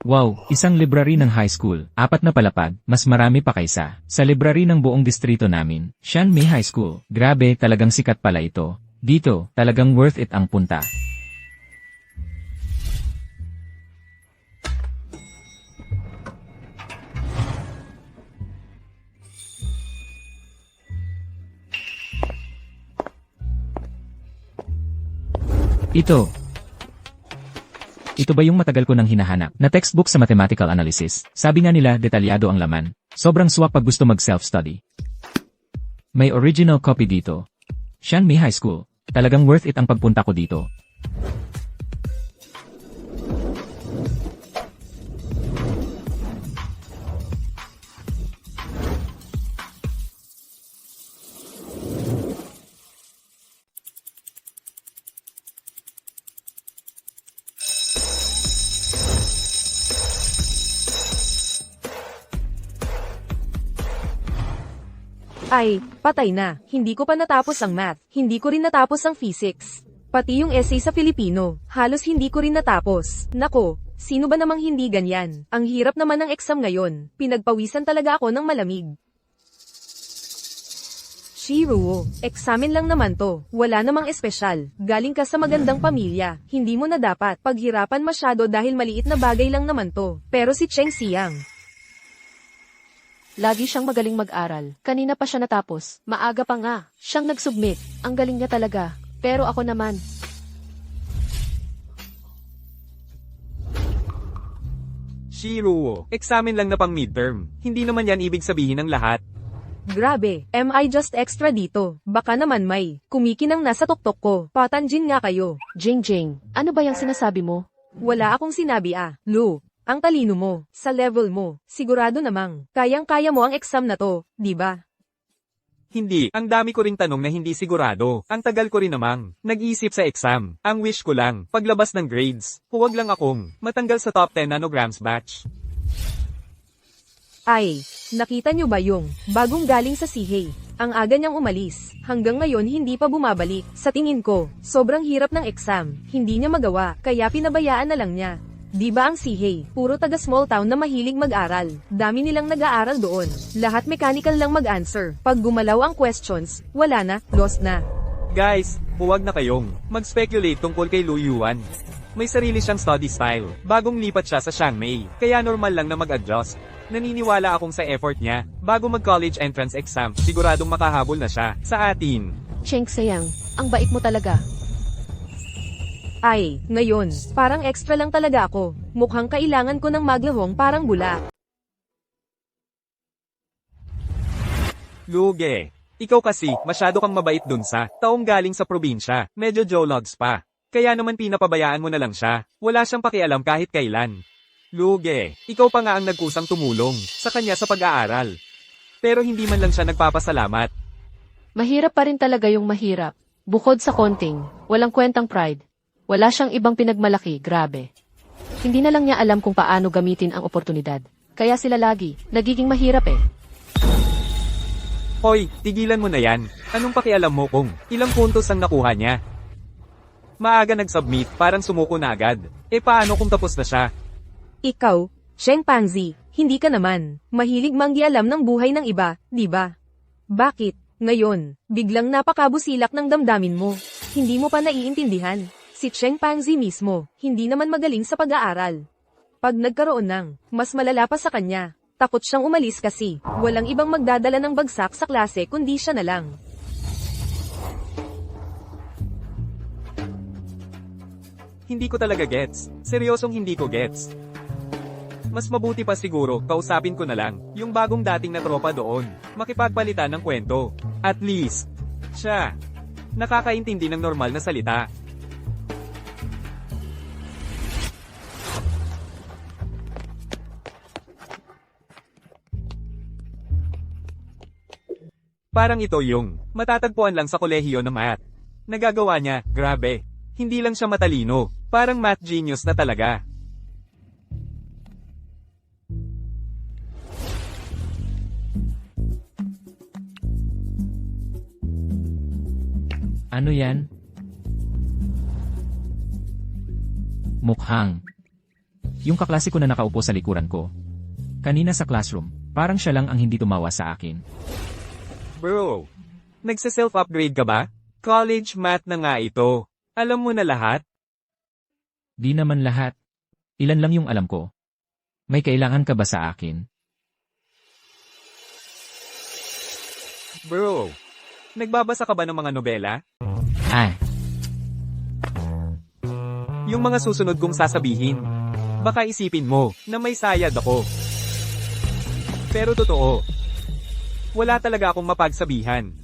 Wow, isang library ng high school, 4 na palapag, mas marami pa kaysa sa library ng buong distrito namin, Shanmei High School. Grabe, talagang sikat pala ito. Dito, talagang worth it ang punta. Ito ba yung matagal ko nang hinahanap na textbook sa mathematical analysis? Sabi nga nila detalyado ang laman. Sobrang swak pag gusto mag self-study. May original copy dito. Shanmei High School. Talagang worth it ang pagpunta ko dito. Ay, patay na. Hindi ko pa natapos ang math. Hindi ko rin natapos ang physics. Pati yung essay sa Filipino. Halos hindi ko rin natapos. Nako, sino ba namang hindi ganyan? Ang hirap naman ng exam ngayon. Pinagpawisan talaga ako ng malamig. Shiruo, examen lang naman to. Wala namang espesyal. Galing ka sa magandang pamilya. Hindi mo na dapat paghirapan masyado dahil maliit na bagay lang naman to. Pero si Cheng Xiang, Lagi siyang magaling mag-aral. Kanina pa siya natapos. Maaga pa nga. Siyang nag-submit. Ang galing niya talaga. Pero ako naman. Shiruo, examen lang na pang midterm. Hindi naman yan ibig sabihin ng lahat. grabe, am I just extra dito? Baka naman may kumikinang nasa tuktok ko. Patanjin nga kayo. Jing, ano ba yung sinasabi mo? Wala akong sinabi Lu. Ang talino mo, sa level mo, sigurado namang, kayang-kaya mo ang exam na to, di ba? Hindi, ang dami ko ring tanong na hindi sigurado. Ang tagal ko rin namang nag-iisip sa exam. Ang wish ko lang, paglabas ng grades, huwag lang akong matanggal sa top 10 nanograms batch. Ay, nakita nyo ba yung bagong galing sa Sihei? Ang aga niyang umalis, hanggang ngayon hindi pa bumabalik. Sa tingin ko, sobrang hirap ng exam, hindi niya magawa, kaya pinabayaan na lang niya. Di ba ang Sihei, puro taga small town na mahilig mag-aral. Dami nilang nag-aaral doon. Lahat mechanical lang mag-answer. Pag gumalaw ang questions, wala na, lost na. Guys, huwag na kayong mag-speculate tungkol kay Lu Yuan. May sarili siyang study style. Bagong lipat siya sa Shanmei, kaya normal lang na mag-adjust. Naniniwala akong sa effort niya. Bago mag-college entrance exam, siguradong makahabol na siya sa atin. Cheng Xiang, ang bait mo talaga. Ay, ngayon, parang extra lang talaga ako. Mukhang kailangan ko ng maglahong parang bula. Luge, ikaw kasi, masyado kang mabait dun sa taong galing sa probinsya. Medyo jologs pa. Kaya naman pinapabayaan mo na lang siya. Wala siyang pakialam kahit kailan. Luge, ikaw pa nga ang nagkusang tumulong sa kanya sa pag-aaral. Pero hindi man lang siya nagpapasalamat. Mahirap pa rin talaga yung mahirap. Bukod sa konting, walang kwentang pride. Wala siyang ibang pinagmalaki, grabe. Hindi na lang niya alam kung paano gamitin ang oportunidad. Kaya sila lagi, nagiging mahirap eh. Hoy, tigilan mo na yan. Anong pakialam mo kung ilang puntos ang nakuha niya? Maaga nag-submit, parang sumuko na agad. Paano kung tapos na siya? Ikaw, Sheng Pangzi, hindi ka naman. Mahilig manggialam ng buhay ng iba, di ba? Bakit, ngayon, biglang napakabusilak ng damdamin mo? Hindi mo pa naiintindihan. Si Cheng Pangzi mismo, hindi naman magaling sa pag-aaral. Pag nagkaroon ng mas malala pa sa kanya, takot siyang umalis kasi walang ibang magdadala ng bagsak sa klase kundi siya na lang. Hindi ko talaga gets. Seryosong hindi ko gets. Mas mabuti pa siguro, kausapin ko na lang yung bagong dating na tropa doon. Makipagpalitan ng kwento. At least, Siya. Nakakaintindi ng normal na salita. Parang ito yung matatagpuan lang sa kolehiyo na math. Nagagawa niya, grabe. Hindi lang siya matalino, parang math genius na talaga. Ano yan? Mukhang. Yung kaklase ko na nakaupo sa likuran ko. Kanina sa classroom, parang siya lang ang hindi tumawa sa akin. Bro, nagsa-self-upgrade ka ba? College math na nga ito. Alam mo na lahat? Di naman lahat. Ilan lang yung alam ko. May kailangan ka ba sa akin? Bro, nagbabasa ka ba ng mga nobela? Ah, Yung mga susunod kong sasabihin. Baka isipin mo na may sayad ako. Pero totoo. Wala talaga akong mapagsabihan.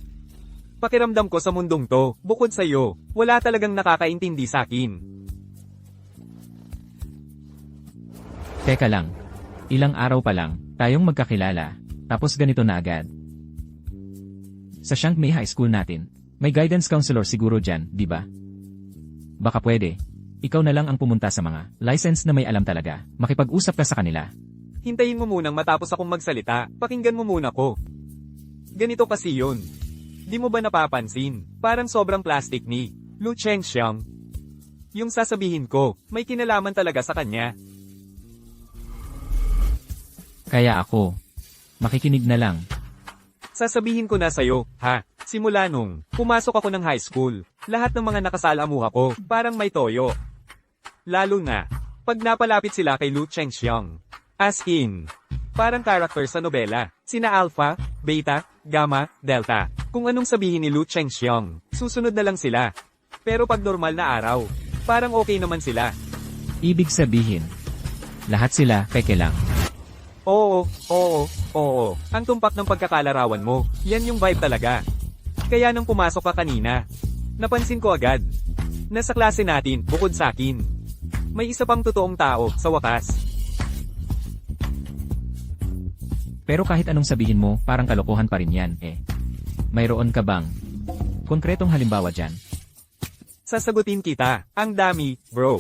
Pakiramdam ko sa mundong to, bukod sa'yo, wala talagang nakakaintindi sa akin. teka lang. Ilang araw pa lang, tayong magkakilala, tapos ganito na agad. Sa Shangmei High School natin, may guidance counselor siguro dyan, di ba? Baka pwede. Ikaw na lang ang pumunta sa mga license na may alam talaga. Makipag-usap ka sa kanila. Hintayin mo munang matapos akong magsalita, pakinggan mo muna ko. Ganito kasi yun. Di mo ba napapansin? Parang sobrang plastic ni Lu Chengxiang. Yung sasabihin ko, may kinalaman talaga sa kanya. Kaya ako, makikinig na lang. Sasabihin ko na sa'yo, ha? Simula nung pumasok ako ng high school, lahat ng mga nakasalamuha ko, parang may toyo. Lalo na, pag napalapit sila kay Lu Chengxiang. As in, parang character sa nobela. Sina Alpha, Beta, Gamma, Delta. Kung anong sabihin ni Lu Chengxiang, susunod na lang sila. Pero pag normal na araw, parang okay naman sila. Ibig sabihin, lahat sila peke lang. Oo. Ang tumpak ng pagkakalarawan mo, yan yung vibe talaga. Kaya nung pumasok ka kanina, napansin ko agad. Nasa klase natin, bukod sa akin. May isa pang totoong tao, sa wakas. Pero kahit anong sabihin mo, parang kalokohan pa rin yan, eh. Mayroon ka bang konkretong halimbawa dyan? Sasagutin kita, ang dami, bro.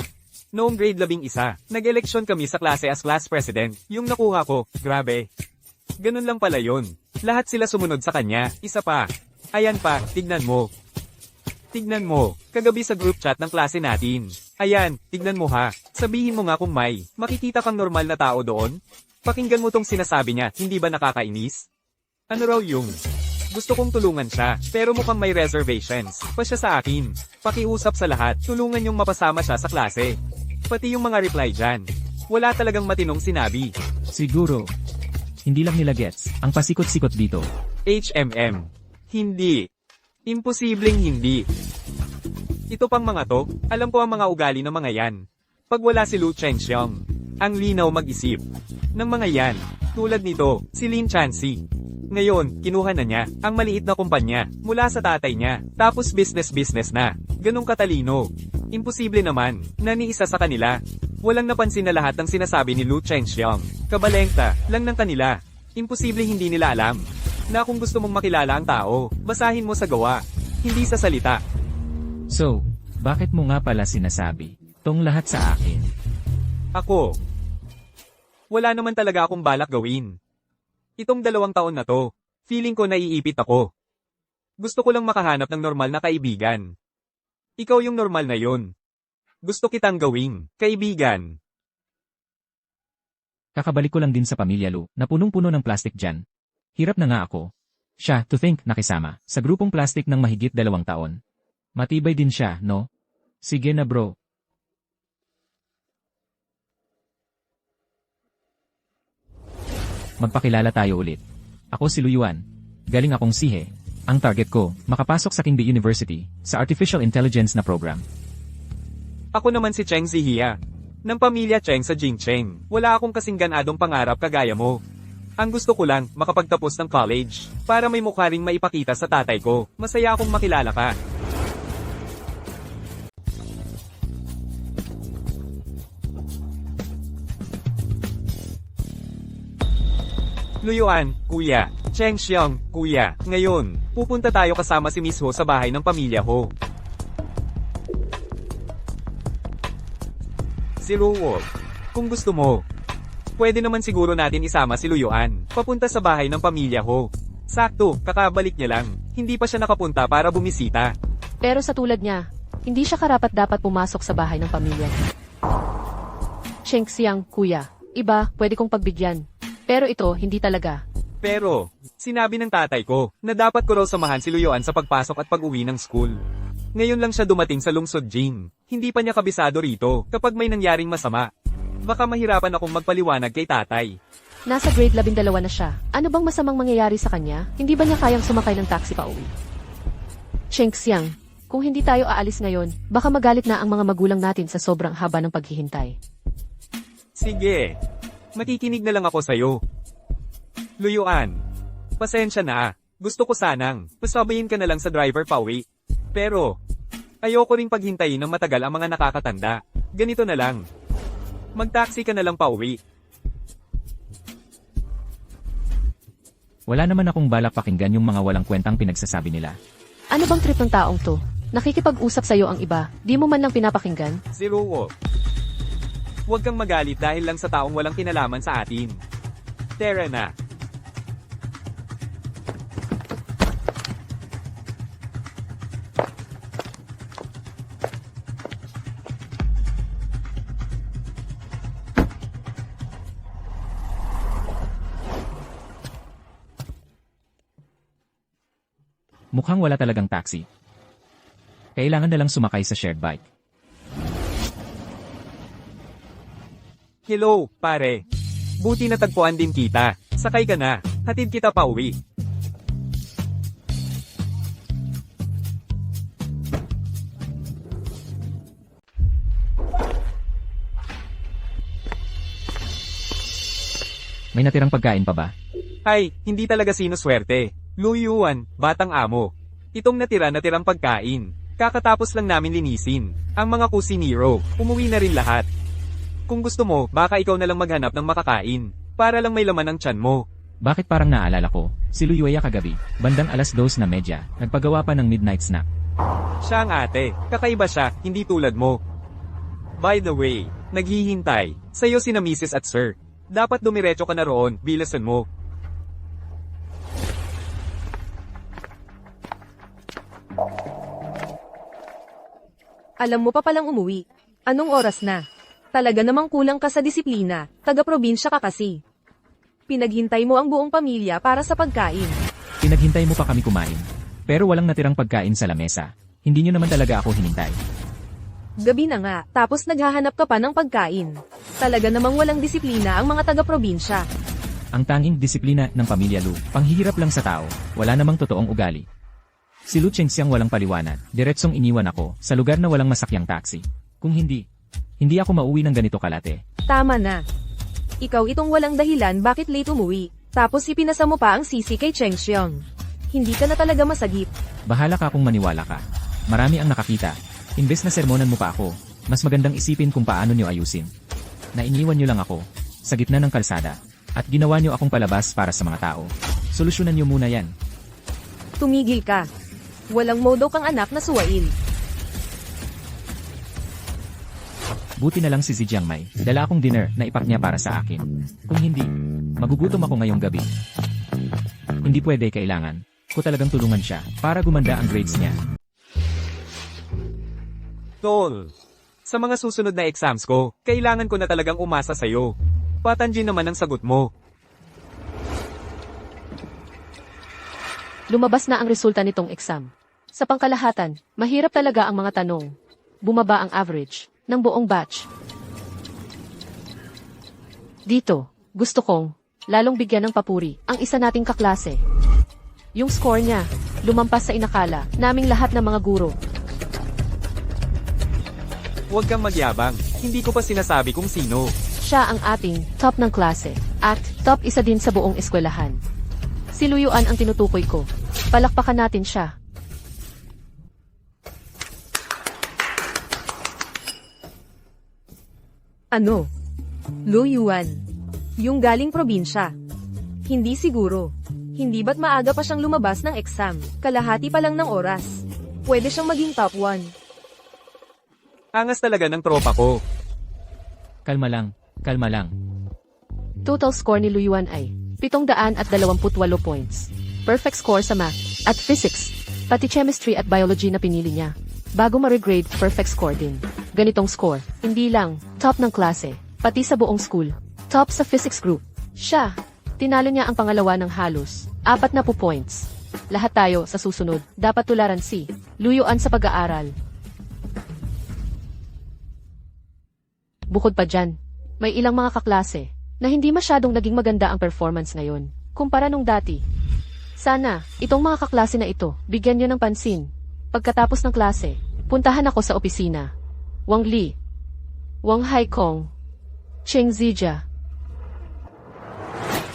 Noong grade 11, nag-eleksyon kami sa klase as class president. Yung nakuha ko, grabe. Ganun lang pala yun. Lahat sila sumunod sa kanya, isa pa. Ayan pa, tignan mo. Tignan mo, kagabi sa group chat ng klase natin. Ayan, tignan mo ha. Sabihin mo nga kung may makikita kang normal na tao doon. Pakinggan mo tong sinasabi niya, hindi ba nakakainis? Ano raw yung gusto kong tulungan siya, pero mukhang may reservations. Pa siya sa akin. Pakiusap sa lahat, tulungan yung mapasama siya sa klase. Pati yung mga reply dyan. Wala talagang matinong sinabi. Siguro, hindi lang nila gets ang pasikot-sikot dito. HMM. Hindi. Imposibleng hindi. Ito pang mga to, alam ko ang mga ugali ng mga yan. Pag wala si Lu Chengxiang, ang linaw mag-isip ng mga yan, tulad nito, si Lin Chansi. Ngayon, kinuha na niya ang maliit na kumpanya mula sa tatay niya, tapos business na. Ganong katalino. Imposible naman na ni isa sa kanila. Walang napansin na lahat ng sinasabi ni Lu Chengxiang. Kabalengta lang ng kanila. Imposible hindi nila alam na kung gusto mong makilala ang tao, basahin mo sa gawa, hindi sa salita. So, bakit mo nga pala sinasabi tong lahat sa akin? Ako, wala naman talaga akong balak gawin. Itong 2 taon na to, feeling ko naiipit ako. Gusto ko lang makahanap ng normal na kaibigan. Ikaw yung normal na yun. Gusto kitang gawing kaibigan. Kakabalik ko lang din sa pamilya Lu, na punong-puno ng plastic dyan. Hirap na nga ako. Siya, to think, nakisama, sa grupong plastic ng mahigit 2 taon. Matibay din siya, no? Sige na bro. Magpakilala tayo ulit. Ako si Luyuan. Galing akong Sihe. Ang target ko, makapasok sa Kingby University, sa Artificial Intelligence na program. Ako naman si Cheng Zihia. Ng pamilya Cheng sa Jingcheng. Wala akong kasing ganadong pangarap kagaya mo. Ang gusto ko lang, makapagtapos ng college. Para may mukha ring maipakita sa tatay ko. Masaya akong makilala ka. Luyuan, kuya. Cheng Xiang, kuya. Ngayon, pupunta tayo kasama si Miss Ho sa bahay ng pamilya Ho. Si Ruo. Kung gusto mo, pwede naman siguro natin isama si Luyuan, papunta sa bahay ng pamilya Ho. Sakto, kakabalik niya lang. Hindi pa siya nakapunta para bumisita. Pero sa tulad niya, hindi siya karapat-dapat pumasok sa bahay ng pamilya. Cheng Xiang, kuya. Iba, pwede kong pagbigyan. Pero ito, hindi talaga. Pero, sinabi ng tatay ko, na dapat ko raw samahan si Luyuan sa pagpasok at pag-uwi ng school. Ngayon lang siya dumating sa lungsod Jing. Hindi pa niya kabisado rito, kapag may nangyaring masama. Baka mahirapan akong magpaliwanag kay tatay. Nasa grade 12 na siya. Ano bang masamang mangyayari sa kanya? Hindi ba niya kayang sumakay ng taxi pa uwi? Cheng Xiang, kung hindi tayo aalis ngayon, baka magalit na ang mga magulang natin sa sobrang haba ng paghihintay. Sige. Makikinig na lang ako sa'yo. Luyuan. Pasensya na. Gusto ko sanang, pasabayin ka na lang sa driver pa uwi. Pero, ayoko ring paghintayin ng matagal ang mga nakakatanda. Ganito na lang. Mag-taxi ka na lang pa uwi. Wala naman akong balak pakinggan yung mga walang kwentang pinagsasabi nila. Ano bang trip ng taong to? Nakikipag-usap sa'yo ang iba, di mo man lang pinapakinggan? Si Ruo. Huwag kang magalit dahil lang sa taong walang kinalaman sa atin. Tara na. Mukhang wala talagang taxi. Kailangan na lang sumakay sa shared bike. Hello, pare. Buti natagpuan din kita. Sakay ka na. Hatid kita pa uwi. May natirang pagkain pa ba? Ay, hindi talaga sinuswerte. Luyuan, batang amo. Itong natirang pagkain. Kakatapos lang namin linisin. Ang mga kusinero, umuwi na rin lahat. Kung gusto mo, baka ikaw na lang maghanap ng makakain. Para lang may laman ang tiyan mo. Bakit parang naalala ko, si Luyuya kagabi, bandang 2:30, nagpagawa pa ng midnight snack. Siya ang ate. Kakaiba siya, hindi tulad mo. By the way, naghihintay. Sa'yo sina Mrs. at Sir. Dapat dumiretso ka na roon, bilasan mo. Alam mo pa palang umuwi. Anong oras na? Talaga namang kulang ka sa disiplina, taga-probinsya ka kasi. Pinaghintay mo ang buong pamilya para sa pagkain. Pinaghintay mo pa kami kumain. Pero walang natirang pagkain sa lamesa. Hindi nyo naman talaga ako hinintay. Gabi na nga, tapos naghahanap ka pa ng pagkain. Talaga namang walang disiplina ang mga taga-probinsya. Ang tanging disiplina ng pamilya Lu, panghihirap lang sa tao, wala namang totoong ugali. Si Lu Chengxiang walang paliwanag, diretsong iniwan ako, sa lugar na walang masakyang taxi. Kung hindi ako mauwi ng ganito kalate. Tama na. Ikaw itong walang dahilan bakit late umuwi. Tapos ipinasa mo pa ang sisi kay Cheng Xiang. Hindi ka na talaga masagip. Bahala ka kung maniwala ka. Marami ang nakakita. Imbes na sermonan mo pa ako, mas magandang isipin kung paano nyo ayusin. Nainiwan nyo lang ako, sa gitna ng kalsada, at ginawa nyo akong palabas para sa mga tao. Solusyonan nyo muna yan. Tumigil ka. Walang modo kang anak na suwail. Buti na lang si Jiangmai, dala akong dinner na ipak niya para sa akin. Kung hindi, magugutom ako ngayong gabi. Hindi pwede, kailangan ko talagang tulungan siya para gumanda ang grades niya. Tol, sa mga susunod na exams ko, kailangan ko na talagang umasa sa'yo. Patanjin naman ang sagot mo. Lumabas na ang resulta nitong exam. Sa pangkalahatan, mahirap talaga ang mga tanong. Bumaba ang average ng buong batch. Dito, gusto kong lalong bigyan ng papuri ang isa nating kaklase. Yung score niya, lumampas sa inakala naming lahat ng mga guro. Huwag kang magyabang, hindi ko pa sinasabi kung sino. Siya ang ating top ng klase. At, top isa din sa buong eskwelahan. Si Luyuan ang tinutukoy ko. Palakpakan natin siya. Ano? Lu Yuan. Yung galing probinsya. Hindi siguro. Hindi ba't maaga pa siyang lumabas ng exam? Kalahati pa lang ng oras. Pwede siyang maging top 1. Angas talaga ng tropa ko. Kalma lang, kalma lang. Total score ni Luyuan ay 728 points. Perfect score sa math at physics, pati chemistry at biology na pinili niya. Bago ma-regrade, perfect score din. Ganitong score, hindi lang top ng klase, pati sa buong school. Top sa physics group. Siya, tinalo niya ang pangalawa ng halos 40 points. Lahat tayo sa susunod, dapat tularan si Luyuan sa pag-aaral. Bukod pa dyan, may ilang mga kaklase na hindi masyadong naging maganda ang performance ngayon, kumpara nung dati. Sana, itong mga kaklase na ito, bigyan niyo ng pansin. Pagkatapos ng klase, puntahan ako sa opisina. Wang Li, Wang Haikong, Cheng Zijia,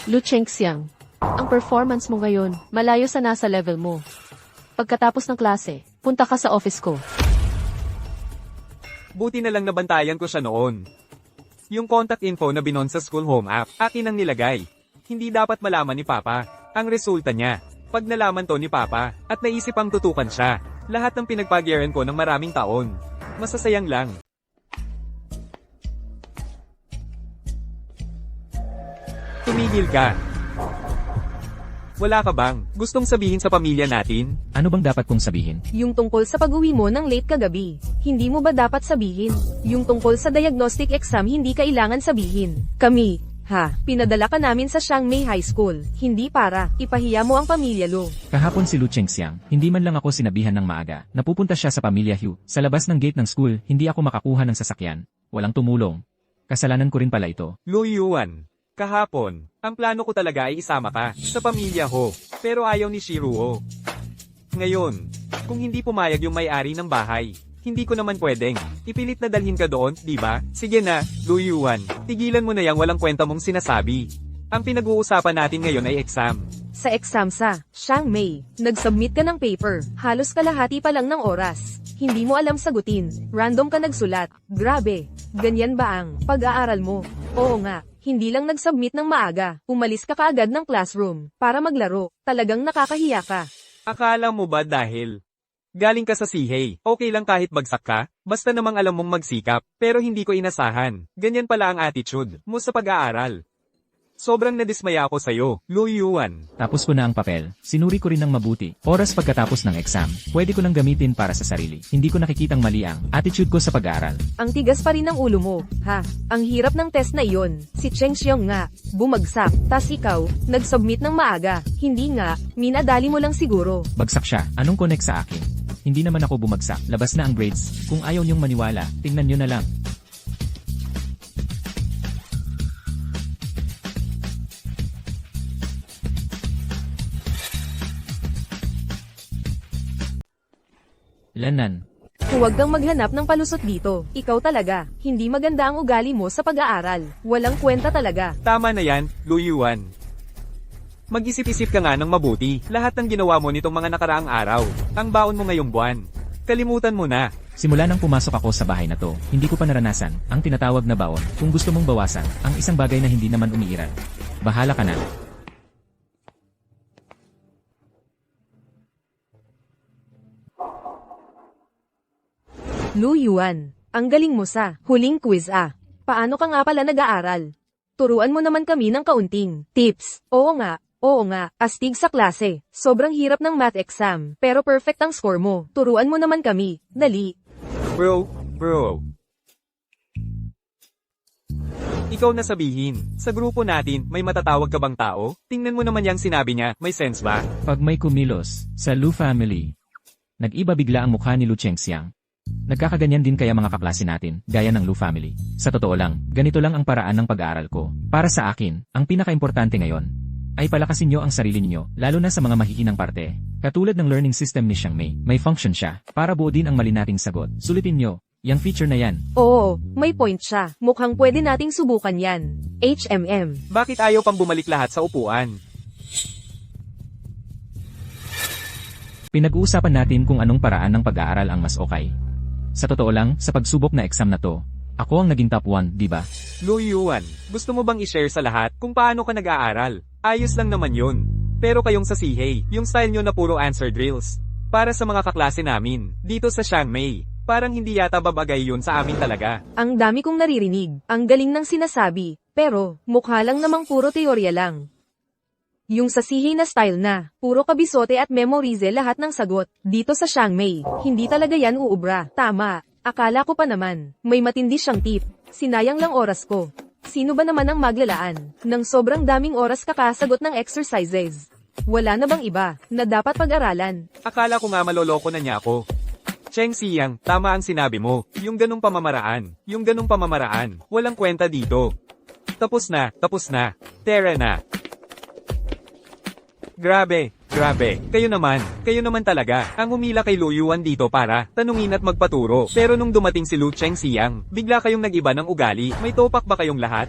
Lu Chengxiang. Ang performance mo ngayon, malayo sa nasa level mo. Pagkatapos ng klase, punta ka sa office ko. Buti na lang nabantayan ko siya noon. Yung contact info na binon sa school home app, akin ang nilagay. Hindi dapat malaman ni Papa ang resulta niya. Pag nalaman to ni Papa, at naisip ang tutukan siya, lahat ng pinagpagyaran ko ng maraming taon. Masasayang lang. Tumigil ka. Wala ka bang gustong sabihin sa pamilya natin? Ano bang dapat kong sabihin? Yung tungkol sa pag-uwi mo ng late kagabi. Hindi mo ba dapat sabihin? Yung tungkol sa diagnostic exam hindi kailangan sabihin. Kami, pinadala ka namin sa Xiangmei High School. Hindi para ipahiya mo ang pamilya Lu. Kahapon si Lu Chengxiang, hindi man lang ako sinabihan ng maaga. Napupunta siya sa pamilya Hu. Sa labas ng gate ng school, hindi ako makakuha ng sasakyan. Walang tumulong. Kasalanan ko rin pala ito. Luyuan. Kahapon, ang plano ko talaga ay isama ka sa pamilya Ho, pero ayaw ni Shiruo. Ngayon, kung hindi pumayag yung may-ari ng bahay, hindi ko naman pwedeng ipilit na dalhin ka doon, di ba? Sige na, Luyuan, tigilan mo na yang walang kwenta mong sinasabi. Ang pinag-uusapan natin ngayon ay exam. Sa exam sa Xiangmei, nag-submit ka ng paper. Halos kalahati pa lang ng oras. Hindi mo alam sagutin. Random ka nagsulat. Grabe. Ganyan ba ang pag-aaral mo? Oo nga. Hindi lang nag-submit ng maaga. Umalis ka kaagad ng classroom para maglaro. Talagang nakakahiya ka. Akala mo ba dahil galing ka sa Sihei, okay lang kahit bagsak ka? Basta namang alam mong magsikap, pero hindi ko inasahan. Ganyan pala ang attitude mo sa pag-aaral. Sobrang nadismaya ako sa'yo, Luyuan. Tapos ko na ang papel. Sinuri ko rin ng mabuti. Oras pagkatapos ng exam, pwede ko nang gamitin para sa sarili. Hindi ko nakikitang mali ang attitude ko sa pag-aaral. Ang tigas pa rin ng ulo mo, Ang hirap ng test na iyon. Si Cheng Xiong nga, bumagsak. Tas ikaw, nag-submit ng maaga. Hindi nga, minadali mo lang siguro. Bagsak siya. Anong connect sa akin? Hindi naman ako bumagsak. Labas na ang grades. Kung ayaw niyong maniwala, tingnan niyo na lang. Lanan. Huwag kang maghanap ng palusot dito. Ikaw talaga, hindi maganda ang ugali mo sa pag-aaral. Walang kwenta talaga. Tama na yan, Luyuan. Mag-isip-isip ka nga ng mabuti. Lahat ng ginawa mo nitong mga nakaraang araw. Ang baon mo ngayong buwan. Kalimutan mo na. Simula nang pumasok ako sa bahay na to, hindi ko pa naranasan ang tinatawag na baon. Kung gusto mong bawasan, ang isang bagay na hindi naman umiiral. Bahala ka na. Luyuan, ang galing mo sa huling quiz Paano ka nga pala nag-aaral? Turuan mo naman kami ng kaunting tips. Oo nga, astig sa klase. Sobrang hirap ng math exam, pero perfect ang score mo. Turuan mo naman kami. Dali. Bro. Ikaw na sabihin, sa grupo natin, may matatawag ka bang tao? Tingnan mo naman yung sinabi niya, may sense ba? Pag may kumilos, sa Lu family, nag-iba bigla ang mukha ni Lu Chengxiang. Nagkakaganyan din kaya mga kaklase natin, gaya ng Lu family. Sa totoo lang, ganito lang ang paraan ng pag-aaral ko. Para sa akin, ang pinaka-importante ngayon, ay palakasin nyo ang sarili ninyo, lalo na sa mga mahihinang parte. Katulad ng learning system ni Xiangmei, may function siya, para buo din ang mali nating sagot. Sulitin nyo, Yang feature na yan. Oo, may point siya. Mukhang pwede nating subukan yan. HMM. Bakit ayaw pang bumalik lahat sa upuan? Pinag-uusapan natin kung anong paraan ng pag-aaral ang mas okay. Sa totoo lang, sa pagsubok na exam na to, ako ang naging top 1, di ba? Luyuan, gusto mo bang i-share sa lahat kung paano ka nag-aaral? Ayos lang naman yun. Pero kayong sa Sihey, yung style nyo na puro answer drills. Para sa mga kaklase namin, dito sa Chiang Mai, parang hindi yata babagay yun sa amin talaga. Ang dami kong naririnig. Ang galing ng sinasabi. Pero, mukha lang namang puro teorya lang. Yung sa Sihey na style na, puro kabisote at memorize lahat ng sagot. Dito sa Chiang Mai, hindi talaga yan uubra. Tama. Akala ko pa naman, may matindi siyang tip. Sinayang lang oras ko. Sino ba naman ang maglalaan ng sobrang daming oras kakasagot ng exercises? Wala na bang iba na dapat pag-aralan? Akala ko nga maloloko na niya ako. Cheng Siyang, tama ang sinabi mo. Yung ganong pamamaraan. Walang kwenta dito. Tapos na. Tera na. Grabe. Kayo naman talaga. Ang humila kay Luyuan dito para tanungin at magpaturo. Pero nung dumating si Lu Cheng Siyang, bigla kayong nag-iba ng ugali. May topak ba kayong lahat?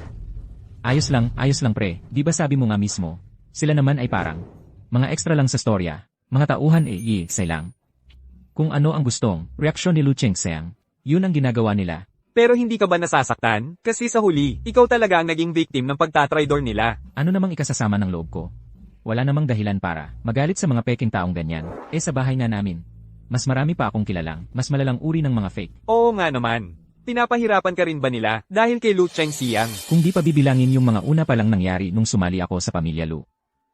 Ayos lang pre. Di ba sabi mo nga mismo? Sila naman ay parang mga extra lang sa storya. Mga tauhan say lang. Kung ano ang gustong reaksyon ni Lu Cheng Siyang, yun ang ginagawa nila. Pero hindi ka ba nasasaktan? Kasi sa huli, ikaw talaga ang naging victim ng pagtatraidor nila. Ano namang ikasasama ng loob ko? Wala namang dahilan para magalit sa mga peking taong ganyan. Sa bahay na namin. Mas marami pa akong kilalang, mas malalang uri ng mga fake. Oo nga naman. Pinapahirapan ka rin ba nila dahil kay Lu Cheng Siyang? Kung di pa bibilangin yung mga una pa lang nangyari nung sumali ako sa pamilya Lu.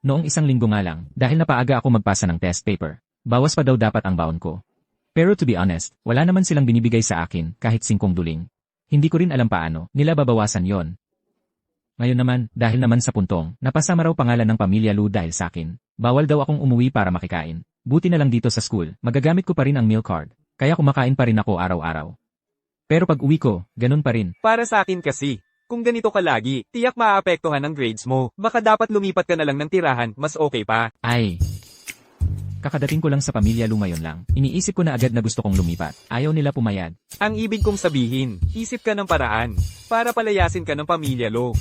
Noong isang linggo nga lang, dahil napaaga ako magpasa ng test paper, bawas pa daw dapat ang baon ko. Pero to be honest, wala naman silang binibigay sa akin kahit 5 duling. Hindi ko rin alam paano nila babawasan yon. Ngayon naman, dahil naman sa puntong, napasama raw pangalan ng pamilya Lu dahil sa akin. Bawal daw akong umuwi para makikain. Buti na lang dito sa school, magagamit ko pa rin ang meal card. Kaya kumakain pa rin ako araw-araw. Pero pag uwi ko, ganun pa rin. Para sa akin kasi, kung ganito ka lagi, tiyak maaapektuhan ang grades mo. Baka dapat lumipat ka na lang ng tirahan, mas okay pa. Ay. Kakadating ko lang sa pamilya Lu ngayon lang. Iniisip ko na agad na gusto kong lumipat. Ayaw nila pumayag. Ang ibig kong sabihin, isip ka ng paraan para palayasin ka ng pamilya Lu.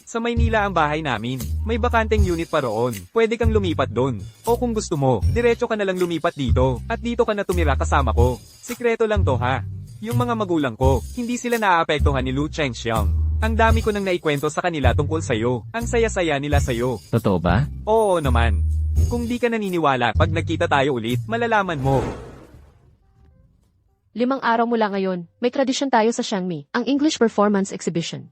Sa Maynila ang bahay namin. May bakanteng unit pa roon. Pwede kang lumipat doon. O kung gusto mo, diretso ka na lang lumipat dito. At dito ka na tumira kasama ko. Sikreto lang to ha. Yung mga magulang ko, hindi sila naaapektuhan ni Lu Cheng Siyang. Ang dami ko nang naikwento sa kanila tungkol sa'yo. Ang saya-saya nila sa'yo. Totoo ba? Oo naman. Kung di ka naniniwala, pag nagkita tayo ulit, malalaman mo. 5 araw mula ngayon, may tradisyon tayo sa Chiang Mai, ang English Performance Exhibition.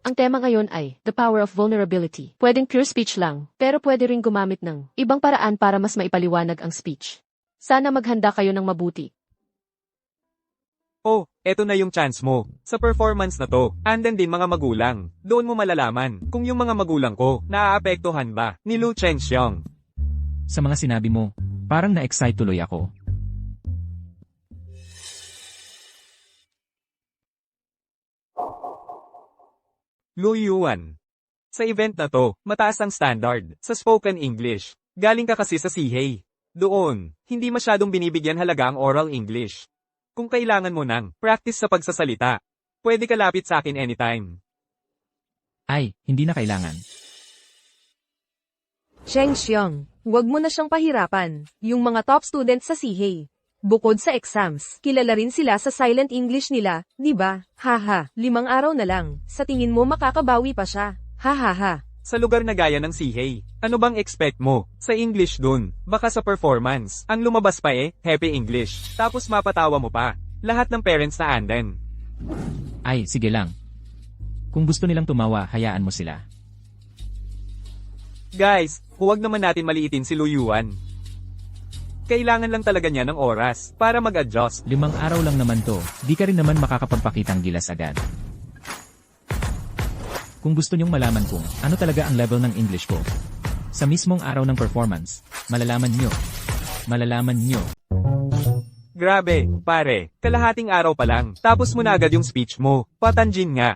Ang tema ngayon ay, The Power of Vulnerability. Pwedeng pure speech lang, pero pwede rin gumamit ng ibang paraan para mas maipaliwanag ang speech. Sana maghanda kayo ng mabuti. Oh, eto na yung chance mo. Sa performance na to, andan din mga magulang. Doon mo malalaman kung yung mga magulang ko naaapektuhan ba ni Lu Cheng Siyang. Sa mga sinabi mo, parang na-excite tuloy ako. Luyuan. Sa event na to, mataas ang standard sa spoken English. Galing ka kasi sa Sihey. Doon, hindi masyadong binibigyan halaga ang oral English. Kung kailangan mo ng practice sa pagsasalita, pwede ka lapit sa akin anytime. Ay, hindi na kailangan. Cheng Siyang, huwag mo na siyang pahirapan. Yung mga top students sa Sihey. Bukod sa exams, kilala rin sila sa silent English nila, di ba? Haha, 5 araw na lang. Sa tingin mo makakabawi pa siya. Hahaha. Sa lugar na gaya ng Sihey, ano bang expect mo? Sa English dun, baka sa performance. Ang lumabas pa happy English. Tapos mapatawa mo pa. Lahat ng parents na andan. Ay, sige lang. Kung gusto nilang tumawa, hayaan mo sila. Guys, huwag naman natin maliitin si Luyuan. Kailangan lang talaga niya ng oras para mag-adjust. 5 araw lang naman to, di ka rin naman makakapagpakitang gilas agad. Kung gusto nyong malaman kung ano talaga ang level ng English ko, sa mismong araw ng performance, malalaman nyo. Grabe, pare, kalahating araw pa lang, tapos mo na agad yung speech mo, patanjin nga.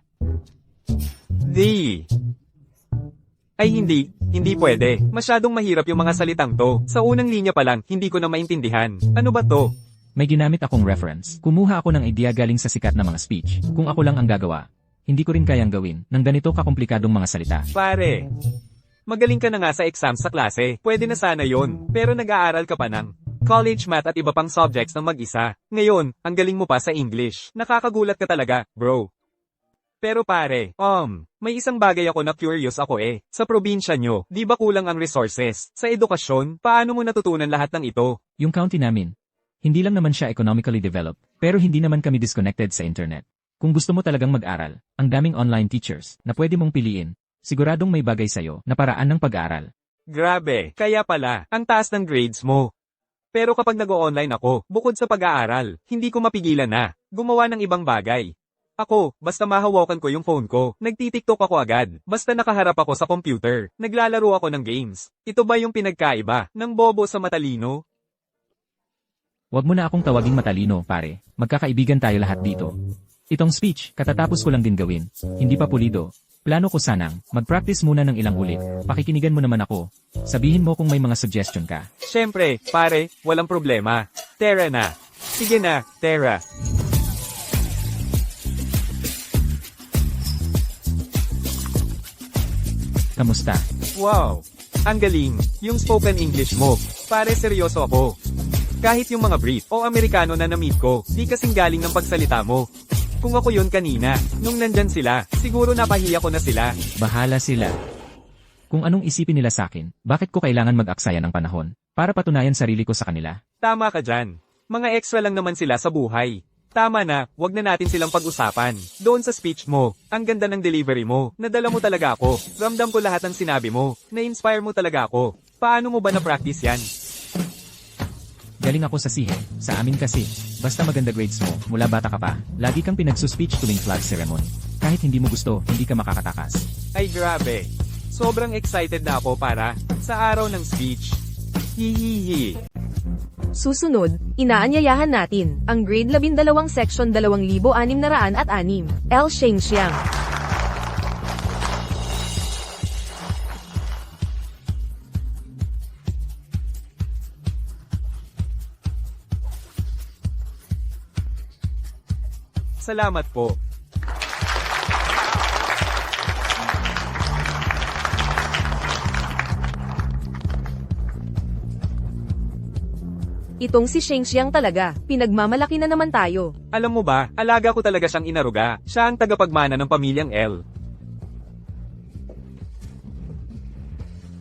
Ay hindi pwede. Masyadong mahirap yung mga salitang to. Sa unang linya pa lang, hindi ko na maintindihan. Ano ba to? May ginamit akong reference. Kumuha ako ng idea galing sa sikat na mga speech. Kung ako lang ang gagawa, hindi ko rin kayang gawin ng ganito kakomplikadong mga salita. Pare, magaling ka na nga sa exam sa klase. Pwede na sana yon. Pero nag-aaral ka pa ng college math at iba pang subjects ng mag-isa. Ngayon, ang galing mo pa sa English. Nakakagulat ka talaga, bro. Pero pare, may isang bagay ako na curious ako eh. Sa probinsya nyo, di ba kulang ang resources? Sa edukasyon, paano mo natutunan lahat ng ito? Yung county namin, hindi lang naman siya economically developed, pero hindi naman kami disconnected sa internet. Kung gusto mo talagang mag-aral, ang daming online teachers na pwede mong piliin, siguradong may bagay sa'yo na paraan ng pag-aaral. Grabe, kaya pala, ang taas ng grades mo. Pero kapag nag-o-online ako, bukod sa pag-aaral, hindi ko mapigilan na gumawa ng ibang bagay. Ako, basta mahawakan ko yung phone ko, nagtitiktok ako agad, basta nakaharap ako sa computer, naglalaro ako ng games. Ito ba yung pinagkaiba ng bobo sa matalino? Huwag mo na akong tawaging matalino, pare. Magkakaibigan tayo lahat dito. Itong speech, katatapos ko lang din gawin. Hindi pa pulido. Plano ko sanang, mag-practice muna ng ilang ulit. Pakikinigan mo naman ako. Sabihin mo kung may mga suggestion ka. Siyempre, pare, walang problema. Tara na. Sige na, Tara. Kamusta? Wow! Ang galing, yung spoken English mo. Pare, seryoso ako. Kahit yung mga Brit o Amerikano na na-meet ko, di kasing galing ng pagsalita mo. Kung ako yun kanina, nung nandyan sila, siguro napahiya ko na sila. Bahala sila. Kung anong isipin nila sa akin, bakit ko kailangan mag-aksaya ng panahon para patunayan sarili ko sa kanila? Tama ka dyan. Mga extra lang naman sila sa buhay. Tama na, wag na natin silang pag-usapan. Doon sa speech mo, ang ganda ng delivery mo, nadala mo talaga ako. Ramdam ko lahat ng sinabi mo, na-inspire mo talaga ako. Paano mo ba na-practice yan? Galing ako sa sihe. Sa amin kasi, basta maganda grades mo, mula bata ka pa, lagi kang pinagsuspeech tuwing flag ceremony. Kahit hindi mo gusto, hindi ka makakatakas. Ay grabe. Sobrang excited na ako para sa araw ng speech. Hihihi. Susunod, inaanyayahan natin ang grade 12 section 2606. L. Shengxiang. Salamat po. Itong si Shengxiang talaga, pinagmamalaki na naman tayo. Alam mo ba, alaga ko talaga siyang inaruga. Siya ang tagapagmana ng pamilyang L.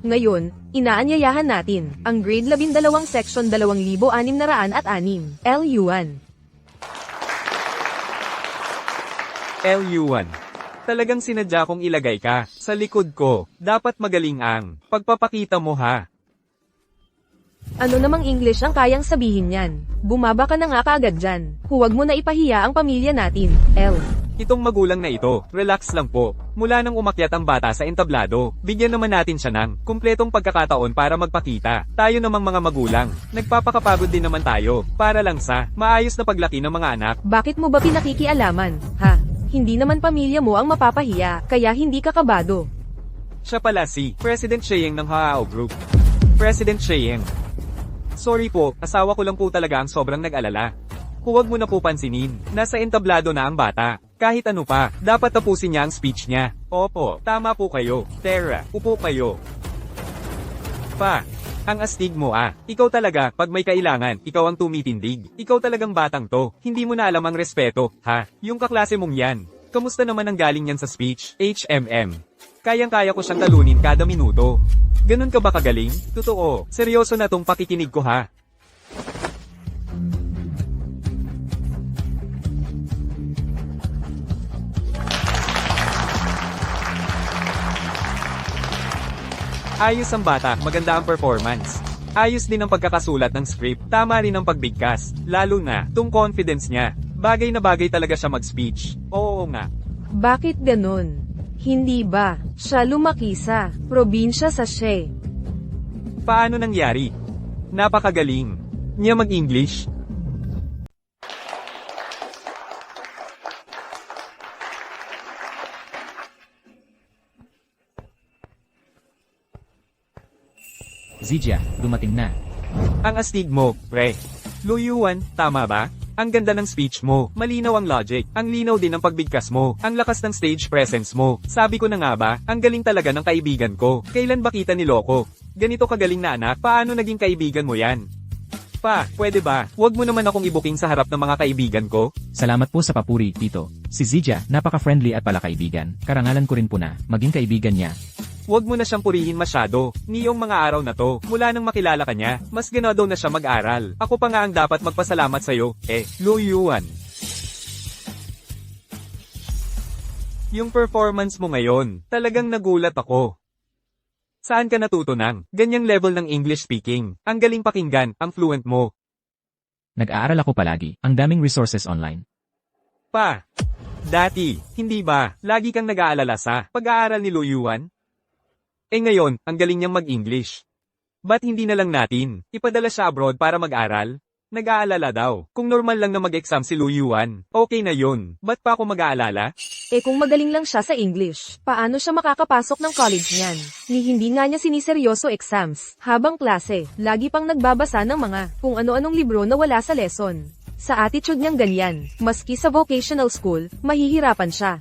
Ngayon, inaanyayahan natin ang grade 12 section 2606. L. Yuan. L. Yuan. Talagang sinadya kong ilagay ka sa likod ko. Dapat magaling ang pagpapakita mo ha. Ano namang English ang kayang sabihin yan? Bumaba ka na nga kaagad dyan. Huwag mo na ipahiya ang pamilya natin. L. Itong magulang na ito, relax lang po. Mula nang umakyat ang bata sa entablado, bigyan naman natin siya ng kumpletong pagkakataon para magpakita. Tayo namang mga magulang, nagpapakapagod din naman tayo, para lang sa maayos na paglaki ng mga anak. Bakit mo ba pinakikialaman? Ha? Hindi naman pamilya mo ang mapapahiya, kaya hindi ka kabado. Siya pala si President Sheyeng ng Haao Group. President Sheyeng. Sorry po, asawa ko lang po talaga ang sobrang nag-alala. Huwag mo na po pansinin, nasa entablado na ang bata. Kahit ano pa, dapat tapusin niya ang speech niya. Opo, tama po kayo. Tara, upo kayo. Pa, ang astig mo ah. Ikaw talaga, pag may kailangan, ikaw ang tumitindig. Ikaw talagang batang to, hindi mo na alam ang respeto, ha? Yung kaklase mong yan. Kamusta naman ang galing niyan sa speech? HMM. Kayang-kaya ko siyang talunin kada minuto. Ganun ka ba kagaling? Totoo, seryoso na tong pakikinig ko ha. Ayos ang bata, maganda ang performance. Ayos din ang pagkakasulat ng script, tama rin ang pagbigkas, lalo na, tung confidence niya. Bagay na bagay talaga siya mag-speech. Oo nga. Bakit ganun? Hindi ba siya lumaki sa probinsya sa She? Paano nangyari? Napakagaling niya mag-English. Zijia, dumating na. Ang astig mo, pre. Luyuan, tama ba? Ang ganda ng speech mo, malinaw ang logic, ang linaw din ng pagbigkas mo, ang lakas ng stage presence mo. Sabi ko na nga ba, ang galing talaga ng kaibigan ko. Kailan ba kita niloko? Ganito kagaling na anak, paano naging kaibigan mo yan? Pa, pwede ba? Huwag mo naman akong ibuking sa harap ng mga kaibigan ko. Salamat po sa papuri, Tito. Si Zija, napaka-friendly at pala kaibigan. Karangalan ko rin po na, maging kaibigan niya. Huwag mo na siyang purihin masyado. Niyong mga araw na to, mula nang makilala ka niya, mas ganado na siya mag-aral. Ako pa nga ang dapat magpasalamat sa'yo, Luyuan. Yung performance mo ngayon, talagang nagulat ako. Saan ka natuto ng ganyang level ng English speaking? Ang galing pakinggan, ang fluent mo. Nag-aaral ako palagi, ang daming resources online. Pa, dati, hindi ba, lagi kang nag-aalala sa pag-aaral ni Luyuan? Ngayon, ang galing niyang mag-English. Ba't hindi na lang natin ipadala siya abroad para mag-aral? Nag-aalala daw. Kung normal lang na mag-exam si Luyuan, okay na yun. Ba't pa ako mag-aalala? Kung magaling lang siya sa English, paano siya makakapasok ng college niyan? Hindi nga niya siniseryoso exams. Habang klase, lagi pang nagbabasa ng mga kung ano-anong libro na wala sa lesson. Sa attitude niyang ganyan, maski sa vocational school, mahihirapan siya.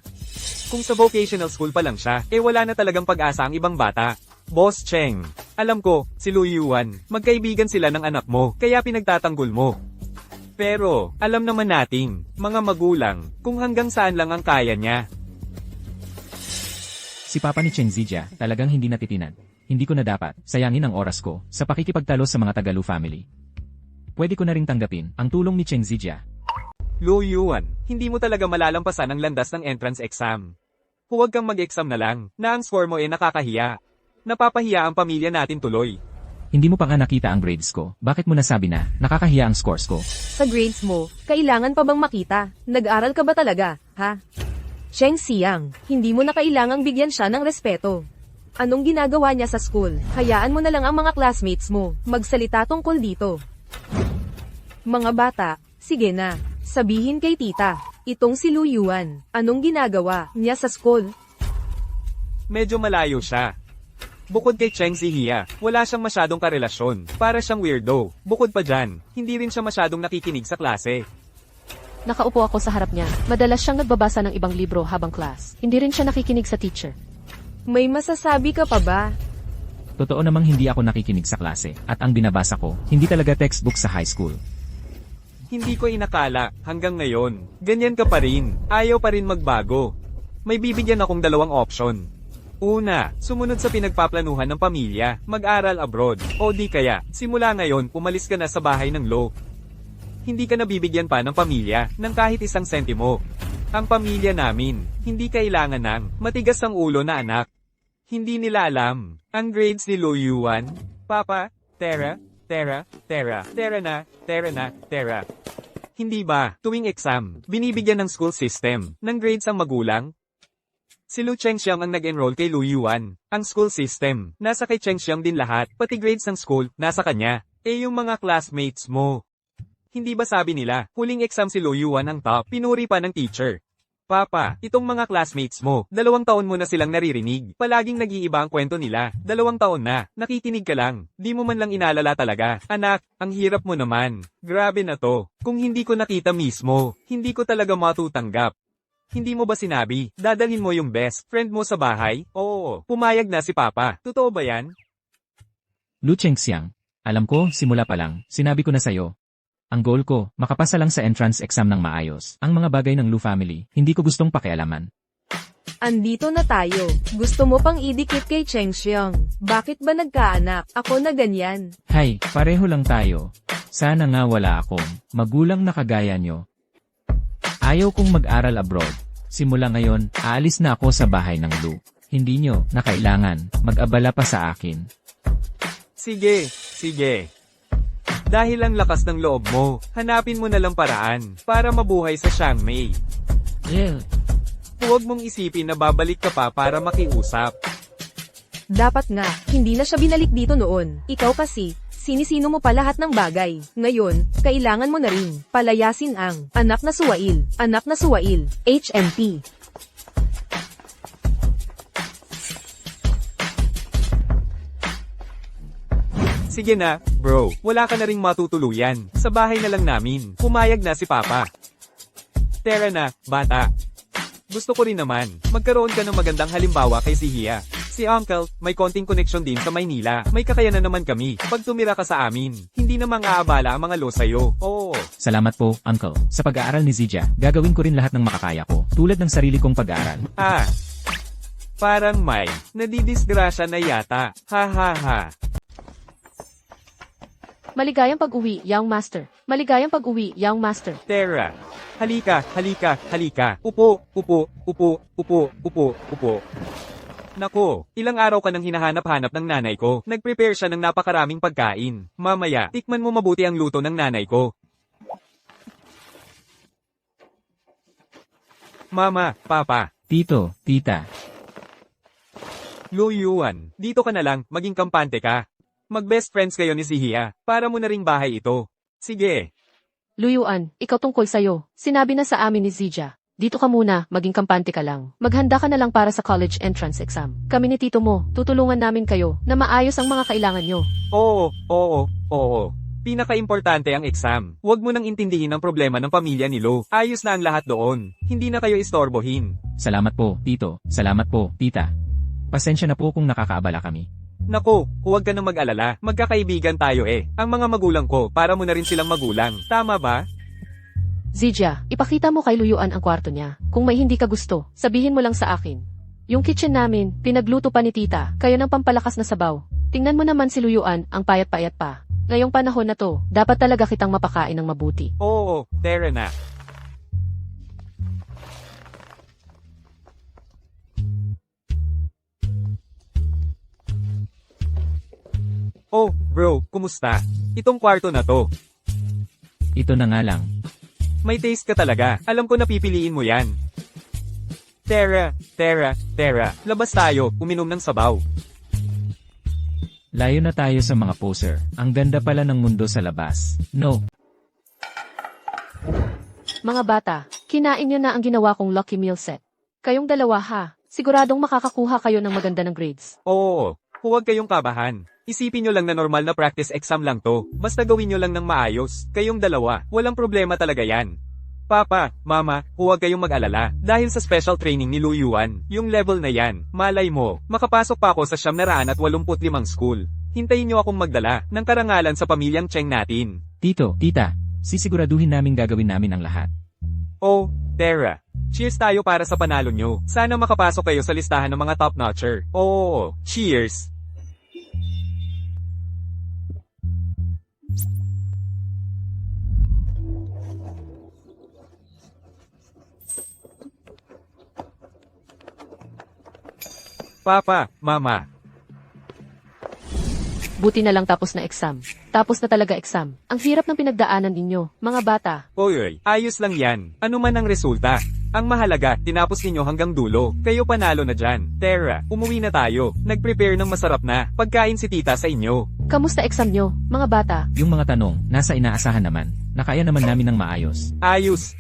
Kung sa vocational school pa lang siya, wala na talagang pag-asa ang ibang bata. Boss Cheng, alam ko, si Luyuan, magkaibigan sila ng anak mo, kaya pinagtatanggol mo. Pero, alam naman nating, mga magulang, kung hanggang saan lang ang kaya niya. Si Papa ni Cheng Zija, talagang hindi natitinan. Hindi ko na dapat sayangin ang oras ko sa pakikipagtalo sa mga Tagalu family. Pwede ko na ring tanggapin ang tulong ni Cheng Zija. Luyuan, hindi mo talaga malalampasan ang landas ng entrance exam. Huwag kang mag-exam na lang, na ang score mo nakakahiya. Napapahiya ang pamilya natin tuloy. Hindi mo pa nga nakita ang grades ko, bakit mo nasabi na nakakahiya ang scores ko? Sa grades mo, kailangan pa bang makita? Nag-aral ka ba talaga, ha? Cheng Siang, hindi mo na kailangang bigyan siya ng respeto. Anong ginagawa niya sa school? Hayaan mo na lang ang mga classmates mo magsalita tungkol dito. Mga bata, sige na. Sabihin kay tita, itong si Luyuan, anong ginagawa niya sa school? Medyo malayo siya. Bukod kay Cheng Zihia, wala siyang masyadong karelasyon. Para siyang weirdo. Bukod pa dyan, hindi rin siya masyadong nakikinig sa klase. Nakaupo ako sa harap niya. Madalas siyang nagbabasa ng ibang libro habang class. Hindi rin siya nakikinig sa teacher. May masasabi ka pa ba? Totoo namang hindi ako nakikinig sa klase, at ang binabasa ko, hindi talaga textbook sa high school. Hindi ko inakala, hanggang ngayon. Ganyan ka pa rin. Ayaw pa rin magbago. May bibigyan akong dalawang option. Una, sumunod sa pinagpaplanuhan ng pamilya, mag-aral abroad. O di kaya, simula ngayon, umalis ka na sa bahay ng Lo. Hindi ka na bibigyan pa ng pamilya, ng kahit isang sentimo. Ang pamilya namin, hindi kailangan ng matigas ang ulo na anak. Hindi nila alam, ang grades ni Luyuan, Papa, Tera, Tera. Hindi ba, tuwing exam, binibigyan ng school system, ng grades ang magulang? Si Lu Chengxiang ang nag-enroll kay Luyuan. Ang school system, nasa kay Chengxiang din lahat, pati grades ng school, nasa kanya. Yung mga classmates mo. Hindi ba sabi nila, huling exam si Luyuan ang top, pinuri pa ng teacher. Papa, itong mga classmates mo, 2 taon mo na silang naririnig. Palaging nag-iiba ang kwento nila. 2 taon na, nakikinig ka lang. Di mo man lang inalala talaga. Anak, ang hirap mo naman. Grabe na to. Kung hindi ko nakita mismo, hindi ko talaga matutanggap. Hindi mo ba sinabi, dadalhin mo yung best friend mo sa bahay? Oo, pumayag na si Papa. Totoo ba yan? Lu Chengxiang, alam ko, simula pa lang, sinabi ko na sa'yo. Ang goal ko, makapasa lang sa entrance exam ng maayos. Ang mga bagay ng Lu family, hindi ko gustong pakialaman. Andito na tayo. Gusto mo pang idikit kay Cheng Xiang. Bakit ba nagkaanak? Ako na ganyan. Hay, pareho lang tayo. Sana nga wala akong magulang na kagaya nyo. Ayaw kong mag-aral abroad. Simula ngayon, aalis na ako sa bahay ng Lu. Hindi nyo na kailangan mag-abala pa sa akin. Sige. Dahil ang lakas ng loob mo, hanapin mo na lang paraan para mabuhay sa Chiang Mai. Huwag mong isipin na babalik ka pa para makiusap. Dapat nga, hindi na siya binalik dito noon. Ikaw kasi, sinisino mo pa lahat ng bagay. Ngayon, kailangan mo na rin palayasin ang anak na suwail, HMP. Sige na, bro. Wala ka na ring matutuluyan. Sa bahay na lang namin. Pumayag na si Papa. Tara na, bata. Gusto ko rin naman, magkaroon ka ng magandang halimbawa kay Sihia. Si Uncle, may konting koneksyon din sa Maynila. May kakayanan naman kami. Pag tumira ka sa amin, hindi namang aabala ang mga lo sa'yo. Oo. Salamat po, Uncle. Sa pag-aaral ni Zija, gagawin ko rin lahat ng makakaya ko, tulad ng sarili kong pag-aaral. Parang may nadidisgrasya na yata. Ha ha ha. Maligayang pag-uwi, young master. Maligayang pag-uwi, young master. Tara. Halika, halika, halika. Upo, upo, upo, upo, upo, upo. Nako, ilang araw ka nang hinahanap-hanap ng nanay ko. Nag-prepare siya ng napakaraming pagkain. Mamaya, tikman mo mabuti ang luto ng nanay ko. Mama, Papa, Tito, Tita. Luyuan, dito ka na lang, maging kampante ka. Mag-best friends kayo ni Sihia, para mo na ring bahay ito. Sige. Luyuan, ikaw tungkol sa'yo. Sinabi na sa amin ni Zija. Dito ka muna, maging kampante ka lang. Maghanda ka na lang para sa college entrance exam. Kami ni tito mo, tutulungan namin kayo na maayos ang mga kailangan nyo. Oo. Pinaka-importante ang exam. Huwag mo nang intindihin ang problema ng pamilya ni Lo. Ayos na ang lahat doon. Hindi na kayo istorbohin. Salamat po, Tito. Salamat po, Tita. Pasensya na po kung nakakaabala kami. Nako, huwag ka nang mag-alala. Magkakaibigan tayo eh. Ang mga magulang ko, para mo na rin silang magulang. Tama ba? Zija, ipakita mo kay Luyuan ang kwarto niya. Kung may hindi ka gusto, sabihin mo lang sa akin. Yung kitchen namin, pinagluto pa ni tita, kayo ng pampalakas na sabaw. Tingnan mo naman si Luyuan, ang payat-payat pa. Ngayong panahon na to, dapat talaga kitang mapakain ng mabuti. Oo, tara na. Oh, bro, kumusta? Itong kwarto na to. Ito na nga lang. May taste ka talaga. Alam ko na pipiliin mo yan. Tara. Labas tayo, uminom ng sabaw. Layo na tayo sa mga poser. Ang ganda pala ng mundo sa labas. No. Mga bata, kinain niyo na ang ginawa kong Lucky Meal Set. Kayong dalawa ha, siguradong makakakuha kayo ng maganda ng grades. Oo, huwag kayong kabahan. Isipin nyo lang na normal na practice exam lang to. Basta gawin nyo lang ng maayos. Kayong dalawa, walang problema talaga yan. Papa, Mama, huwag kayong mag-alala. Dahil sa special training ni Luyuan, yung level na yan, malay mo, makapasok pa ako sa 985 school. Hintayin nyo akong magdala ng karangalan sa pamilyang Cheng natin. Tito, Tita, sisiguraduhin namin gagawin namin ang lahat. Oh, Tara. Cheers tayo para sa panalo nyo. Sana makapasok kayo sa listahan ng mga top-notcher. Oo, cheers! Papa, Mama. Buti na lang tapos na exam. Tapos na talaga exam. Ang hirap ng pinagdaanan ninyo, mga bata. Oy, ayos lang yan. Ano man ang resulta. Ang mahalaga, tinapos ninyo hanggang dulo. Kayo panalo na dyan. Tara, umuwi na tayo. Nag-prepare ng masarap na pagkain si tita sa inyo. Kamusta exam nyo, mga bata? Yung mga tanong, nasa inaasahan naman. Nakaya naman namin ng maayos. Ayos.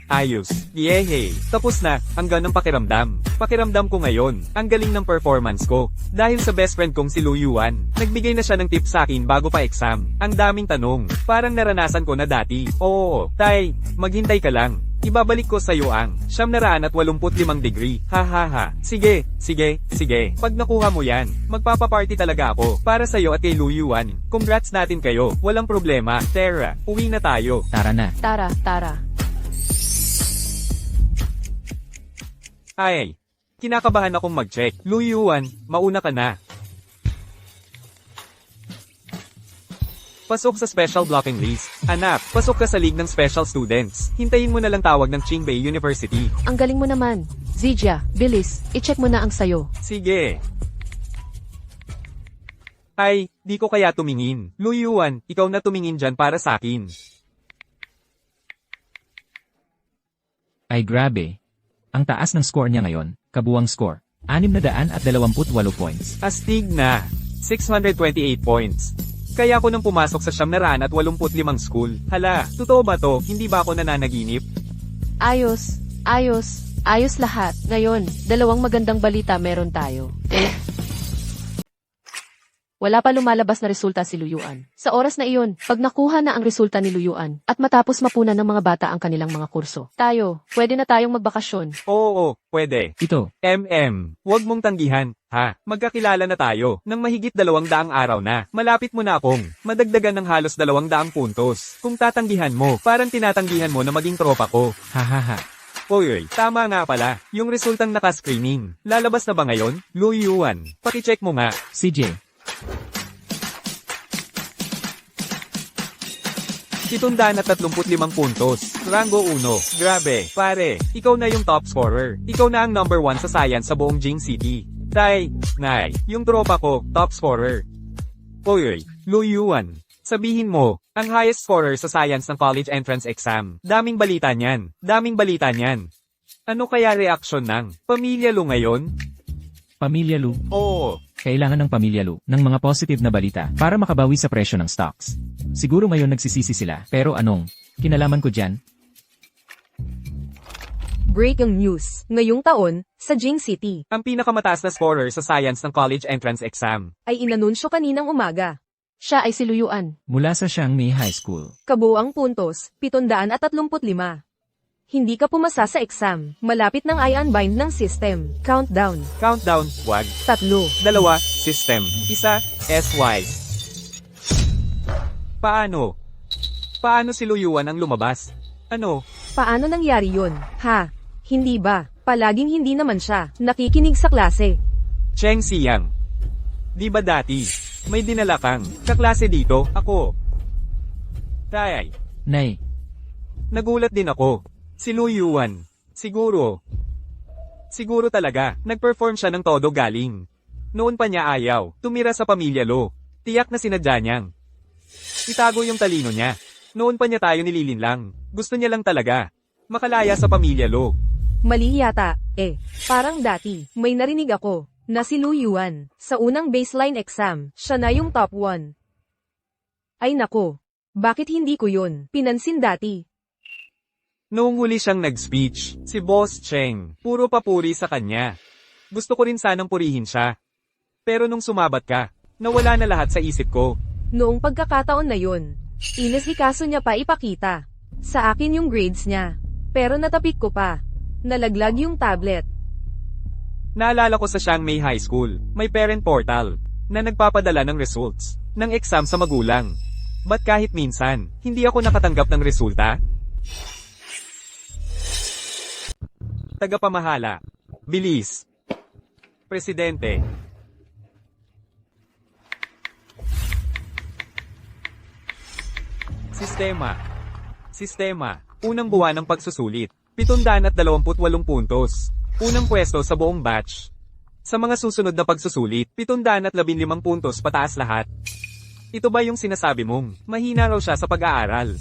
Yehey. Tapos na, ang ganang pakiramdam. Pakiramdam ko ngayon, ang galing ng performance ko. Dahil sa best friend kong si Luyuan, nagbigay na siya ng tips sa akin bago pa exam. Ang daming tanong, parang naranasan ko na dati. Oo, tay, maghintay ka lang. Ibabalik ko sa iyo ang 985 degree. Ha. Sige. Pag nakuha mo yan, magpapaparty talaga ako para sa iyo at kay Luyuan. Congrats natin kayo. Walang problema. Tara, uwi na tayo. Tara na. Tara. Ay, kinakabahan akong mag-check. Luyuan, mauna ka na. Pasok sa special blocking list. Anak, pasok ka sa league ng special students. Hintayin mo na lang tawag ng Qingbei University. Ang galing mo naman. Zija, bilis, i-check mo na ang sayo. Sige. Ay, di ko kaya tumingin. Luyuan, ikaw na tumingin dyan para sa akin. Ay grabe. Ang taas ng score niya ngayon, kabuwang score, 628 points. Astig na. 628 points. Kaya ako nang pumasok sa 985 school. Hala, totoo ba to? Hindi ba ako nananaginip? Ayos lahat. Ngayon, dalawang magandang balita meron tayo. Wala pa lumalabas na resulta si Luyuan. Sa oras na iyon, pag nakuha na ang resulta ni Luyuan at matapos mapunan ng mga bata ang kanilang mga kurso, pwede na tayong magbakasyon. Oo, pwede. Ito, Huwag mong tanggihan, ha? Magkakilala na tayo ng mahigit 200 araw na. Malapit mo na akong madagdagan ng halos 200 puntos. Kung tatanggihan mo, parang tinatanggihan mo na maging tropa ko. hahaha. Oy, tama nga pala. Yung resultang naka-screening. Lalabas na ba ngayon? Luyuan, pakicheck mo nga. CJ, 735 puntos. Rango 1. Grabe, pare. Ikaw na yung top scorer. Ikaw na ang number 1 sa science sa buong Jing City. Nay, yung tropa ko, top scorer. Oy, Luyuan. Sabihin mo, ang highest scorer sa science ng college entrance exam. Daming balita niyan. Ano kaya reaksyon ng Pamilya Lu ngayon? Pamilya Lu. Oo, Kailangan ng Pamilya Lu ng mga positive na balita para makabawi sa presyo ng stocks. Siguro ngayon nagsisisi sila, pero anong kinalaman ko dyan? Breaking news. Ngayong taon, sa Jing City, ang pinakamataas na scorer sa science ng college entrance exam. ay inanunsyo kaninang umaga. Siya ay si Luyuan. Mula sa Xiangmei High School. Kabuang puntos, 735. Hindi ka pumasa sa exam. Malapit ng i-unbind ng system. Countdown. Countdown, wag. 3. 2, system. 1, S-wise. Paano? Paano si Luyuan ang lumabas? Ano? Paano nangyari yun? Ha? Hindi ba? Palaging hindi naman siya nakikinig sa klase. Cheng Siyang. Di ba dati? May dinala kang kaklase dito, ako. Tay, Nay, nagulat din ako. Si Luyuan. Siguro talaga, nag-perform siya ng todo galing. Noon pa niya ayaw, tumira sa Pamilya Lu. Tiyak na sinadya niyang itago yung talino niya. Noon pa niya tayo nililinlang. Gusto niya lang talaga makalaya sa Pamilya Lu. Mali yata, Parang dati, may narinig ako, na si Luyuan, sa unang baseline exam, siya na yung top 1. Ay nako, bakit hindi ko yun pinansin dati? Noong huli siyang nag-speech, si Boss Cheng, puro papuri sa kanya. Gusto ko rin sanang purihin siya. Pero nung sumabat ka, nawala na lahat sa isip ko. Noong pagkakataon na yun, inisikaso niya pa ipakita sa akin yung grades niya. Pero natapik ko pa. Nalaglag yung tablet. Naalala ko sa Xiangmei High School, may parent portal, na nagpapadala ng results, ng exam sa magulang. Ba't kahit minsan, hindi ako nakatanggap ng resulta? Tagapamahala. Bilis. Presidente. Sistema. Unang buwan ng pagsusulit. 728 puntos. Unang pwesto sa buong batch. Sa mga susunod na pagsusulit, 715 puntos pataas lahat. Ito ba yung sinasabi mong, mahina raw siya sa pag-aaral?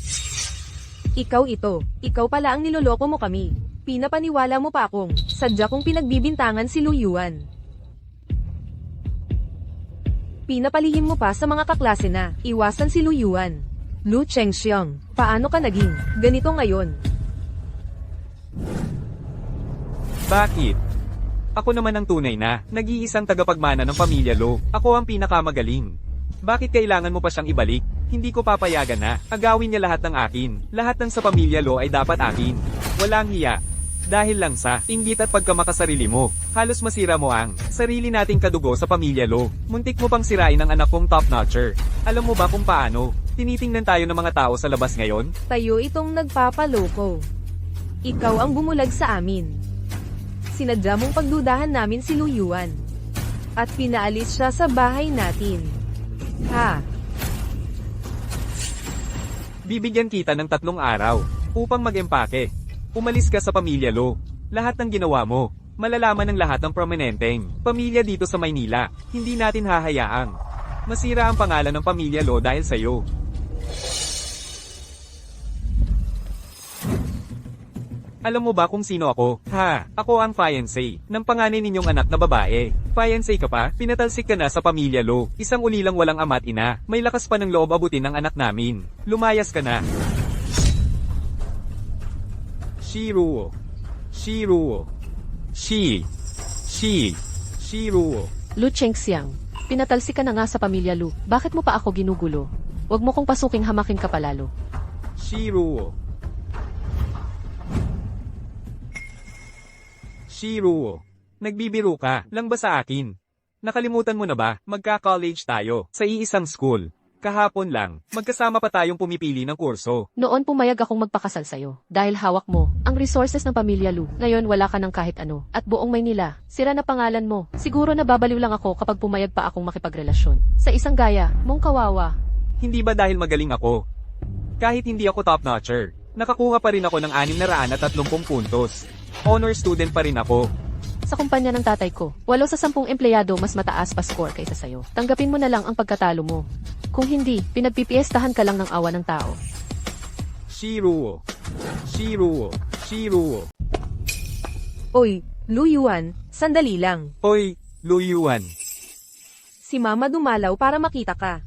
Ikaw pala ang niloloko mo kami. Pinapaniwala mo pa akong, sadya kong pinagbibintangan si Luyuan. Pinapalihim mo pa sa mga kaklase na, iwasan si Luyuan. Lu Chengxiang, paano ka naging ganito ngayon? Bakit? Ako naman ang tunay na, nag-iisang tagapagmana ng Pamilya Lu. Ako ang pinakamagaling. Bakit kailangan mo pa siyang ibalik? Hindi ko papayagan na, agawin niya lahat ng akin. Lahat ng sa Pamilya Lu ay dapat akin. Walang hiya. Dahil lang sa inggit at pagkamakasarili mo, halos masira mo ang sarili nating kadugo sa Pamilya Lu. Muntik mo pang sirain ang anak kong top-notcher. Alam mo ba kung paano? Tinitingnan tayo ng mga tao sa labas ngayon? Tayo itong nagpapaloko. Ikaw ang bumulag sa amin. Sinadya mong pagdudahan namin si Luyuan. At pinaalis siya sa bahay natin. Ha? Bibigyan kita ng 3 araw upang mag-empake. Umalis ka sa Pamilya Lu. Lahat ng ginawa mo, malalaman ng lahat ng prominenteng pamilya dito sa Maynila. Hindi natin hahayaang masira ang pangalan ng Pamilya Lu dahil sa'yo. Alam mo ba kung sino ako? Ha, ako ang fiancé ng panganay ninyong anak na babae. Fiancé ka pa? Pinatalsik ka na sa Pamilya Lu. Isang ulilang walang ama't ina. May lakas pa ng loob abutin ng anak namin. Lumayas ka na. Shiruo. Lu Chengxiang. Pinatalsi ka na nga sa pamilya Lu. Bakit mo pa ako ginugulo? Huwag mo kong pasuking hamakin ka palalo. Shiruo. Shiruo. Nagbibiro ka, lang ba sa akin? Nakalimutan mo na ba, magka-college tayo, sa iisang school. Kahapon lang, magkasama pa tayong pumipili ng kurso. Noon pumayag akong magpakasal sa'yo. Dahil hawak mo ang resources ng pamilya Lu. Ngayon wala ka ng kahit ano. At buong Maynila, sira na pangalan mo. Siguro nababaliw lang ako kapag pumayag pa akong makipagrelasyon. Sa isang gaya, mong kawawa. Hindi ba dahil magaling ako? Kahit hindi ako top-notcher, nakakuha pa rin ako ng 630 puntos. Honor student pa rin ako. Sa kumpanya ng tatay ko, 8 sa 10 empleyado mas mataas pa score kaysa sa'yo. Tanggapin mo na lang ang pagkatalo mo. Kung hindi, pinagpipiestahan ka lang ng awa ng tao. Shiruo. Shiruo. Shiruo. Oy, Lu Yuan, sandali lang. Hoy, Lu Yuan. Si Mama dumalaw para makita ka.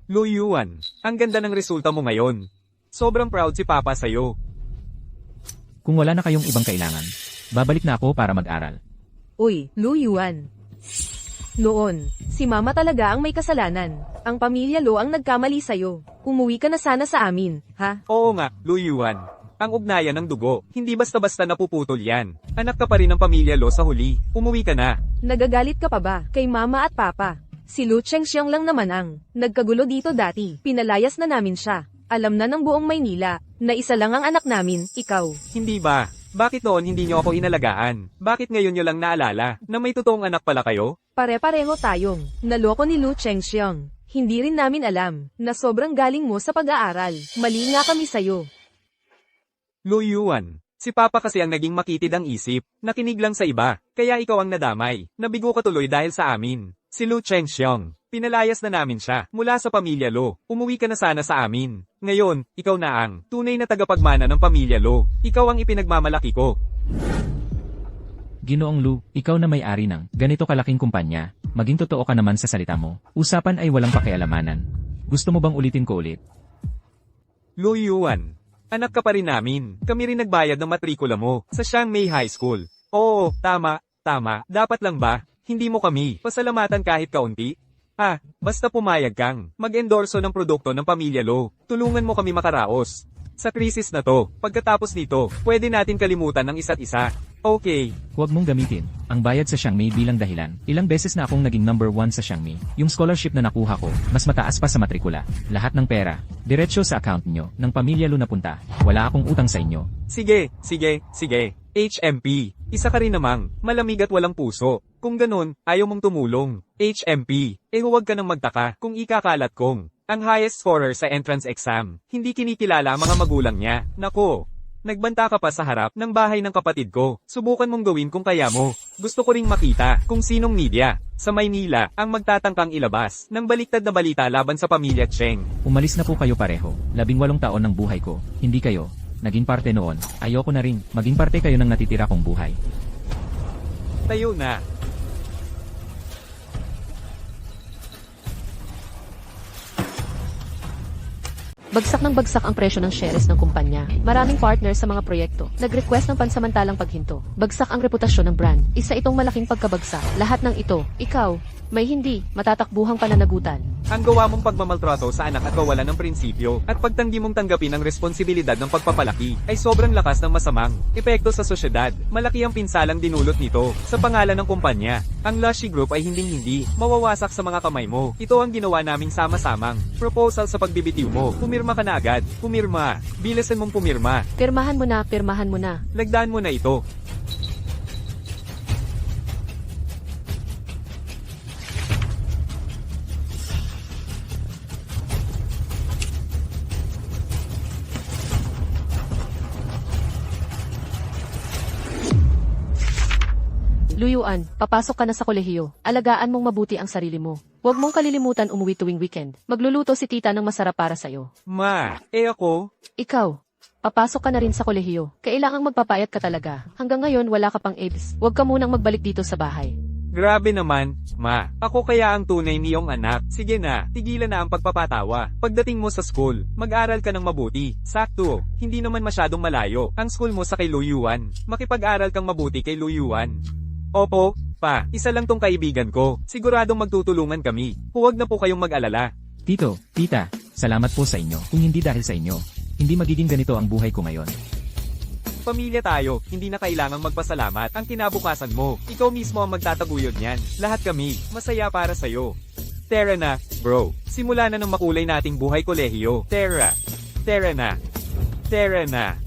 Lu Yuan, ang ganda ng resulta mo ngayon. Sobrang proud si Papa sa'yo. Kung wala na kayong ibang kailangan, babalik na ako para mag-aral. Uy, Lu Yuan. Noon, si Mama talaga ang may kasalanan. Ang pamilya Lo ang nagkamali sa'yo. Umuwi ka na sana sa amin, ha? Oo nga, Lu Yuan. Ang ugnayan ng dugo, hindi basta-basta napuputol yan. Anak ka pa rin ng pamilya Lo sa huli. Umuwi ka na. Nagagalit ka pa ba kay Mama at Papa? Si Lu Chengxiang lang naman ang nagkagulo dito dati. Pinalayas na namin siya. Alam na ng buong Maynila na isa lang ang anak namin, ikaw. Hindi ba? Bakit noon hindi niyo ako inalagaan? Bakit ngayon niyo lang naalala na may totoong anak pala kayo? Pare-pareho tayong naloko ni Lu Chengxiang. Hindi rin namin alam na sobrang galing mo sa pag-aaral. Mali nga kami sa'yo. Lu Yuan, si Papa kasi ang naging makitid ang isip, nakinig lang sa iba, kaya ikaw ang nadamay, nabigo ka tuloy dahil sa amin. Si Lu Chengxiang, pinalayas na namin siya, mula sa pamilya Lo, umuwi ka na sana sa amin. Ngayon, ikaw na ang tunay na tagapagmana ng pamilya Lo, ikaw ang ipinagmamalaki ko. Ginoong Lu, ikaw na may-ari ng ganito kalaking kumpanya. Maging totoo ka naman sa salita mo. Usapan ay walang pakialamanan. Gusto mo bang ulitin ko ulit? Lu Yuan, anak ka pa rin namin. Kami rin nagbayad ng matrikula mo sa Xiangmei High School. Oo, tama. Dapat lang ba? Hindi mo kami pasalamatan kahit kaunti? Basta pumayag kang mag-endorso ng produkto ng pamilya Lo. Tulungan mo kami makaraos. Sa krisis na to, pagkatapos nito, pwede natin kalimutan ng isa't isa. Okay. Huwag mong gamitin ang bayad sa Xiangmei bilang dahilan. Ilang beses na akong naging number 1 sa Xiangmei. Yung scholarship na nakuha ko, mas mataas pa sa matrikula. Lahat ng pera, diretsyo sa account nyo, ng pamilya Lu napunta. Wala akong utang sa inyo. Sige. HMP, isa ka rin namang malamig at walang puso. Kung ganun, ayaw mong tumulong. HMP, huwag ka nang magtaka kung ikakalat kong ang highest scorer sa entrance exam. Hindi kinikilala ang mga magulang niya. Nako, nagbanta ka pa sa harap ng bahay ng kapatid ko. Subukan mong gawin kung kaya mo. Gusto ko ring makita kung sinong media sa Maynila ang magtatangkang ilabas ng baliktad na balita laban sa pamilya Cheng. Umalis na po kayo pareho. 18 taon ng buhay ko. Hindi kayo. Naging parte noon. Ayoko na rin. Maging parte kayo ng natitira kong buhay. Tayo na. Bagsak ng bagsak ang presyo ng shares ng kumpanya. Maraming partners sa mga proyekto. Nag-request ng pansamantalang paghinto. Bagsak ang reputasyon ng brand. Isa itong malaking pagkabagsak. Lahat ng ito, ikaw, may hindi, matatakbuhang pananagutan. Ang gawa mong pagmamaltrato sa anak at kawalan ng prinsipyo at pagtanggi mong tanggapin ang responsibilidad ng pagpapalaki ay sobrang lakas ng masamang epekto sa sosyedad. Malaki ang pinsalang dinulot nito sa pangalan ng kumpanya. Ang Lushy Group ay hinding-hindi mawawasak sa mga kamay mo. Ito ang ginawa naming sama-samang proposal sa pagbibitiw mo. Pumirma ka na agad. Pumirma. Bilisan mong pumirma. Pirmahan mo na. Lagdaan mo na ito. Lu Yuan, papasok ka na sa kolehiyo. Alagaan mong mabuti ang sarili mo. Huwag mong kalilimutan umuwi tuwing weekend. Magluluto si tita ng masarap para sa'yo. Ma, ako? Ikaw, papasok ka na rin sa kolehiyo. Kailangang magpapayat ka talaga. Hanggang ngayon wala ka pang abs. Huwag ka munang magbalik dito sa bahay. Grabe naman, ma. Ako kaya ang tunay niyong anak. Sige na, tigilan na ang pagpapatawa. Pagdating mo sa school, mag-aral ka ng mabuti. Sakto, hindi naman masyadong malayo ang school mo sa kay Lu Yuan. Makipag-aral kang mabuti kay Lu Yuan. Opo, Pa, isa lang tong kaibigan ko. Siguradong magtutulungan kami. Huwag na po kayong mag-alala. Tito, tita, salamat po sa inyo. Kung hindi dahil sa inyo, hindi magiging ganito ang buhay ko ngayon. Pamilya tayo, hindi na kailangang magpasalamat ang kinabukasan mo. Ikaw mismo ang magtataguyod niyan. Lahat kami, masaya para sa'yo. Tara na, bro. Simula na ng makulay nating buhay kolehiyo. Tara. Tara na. Tara na.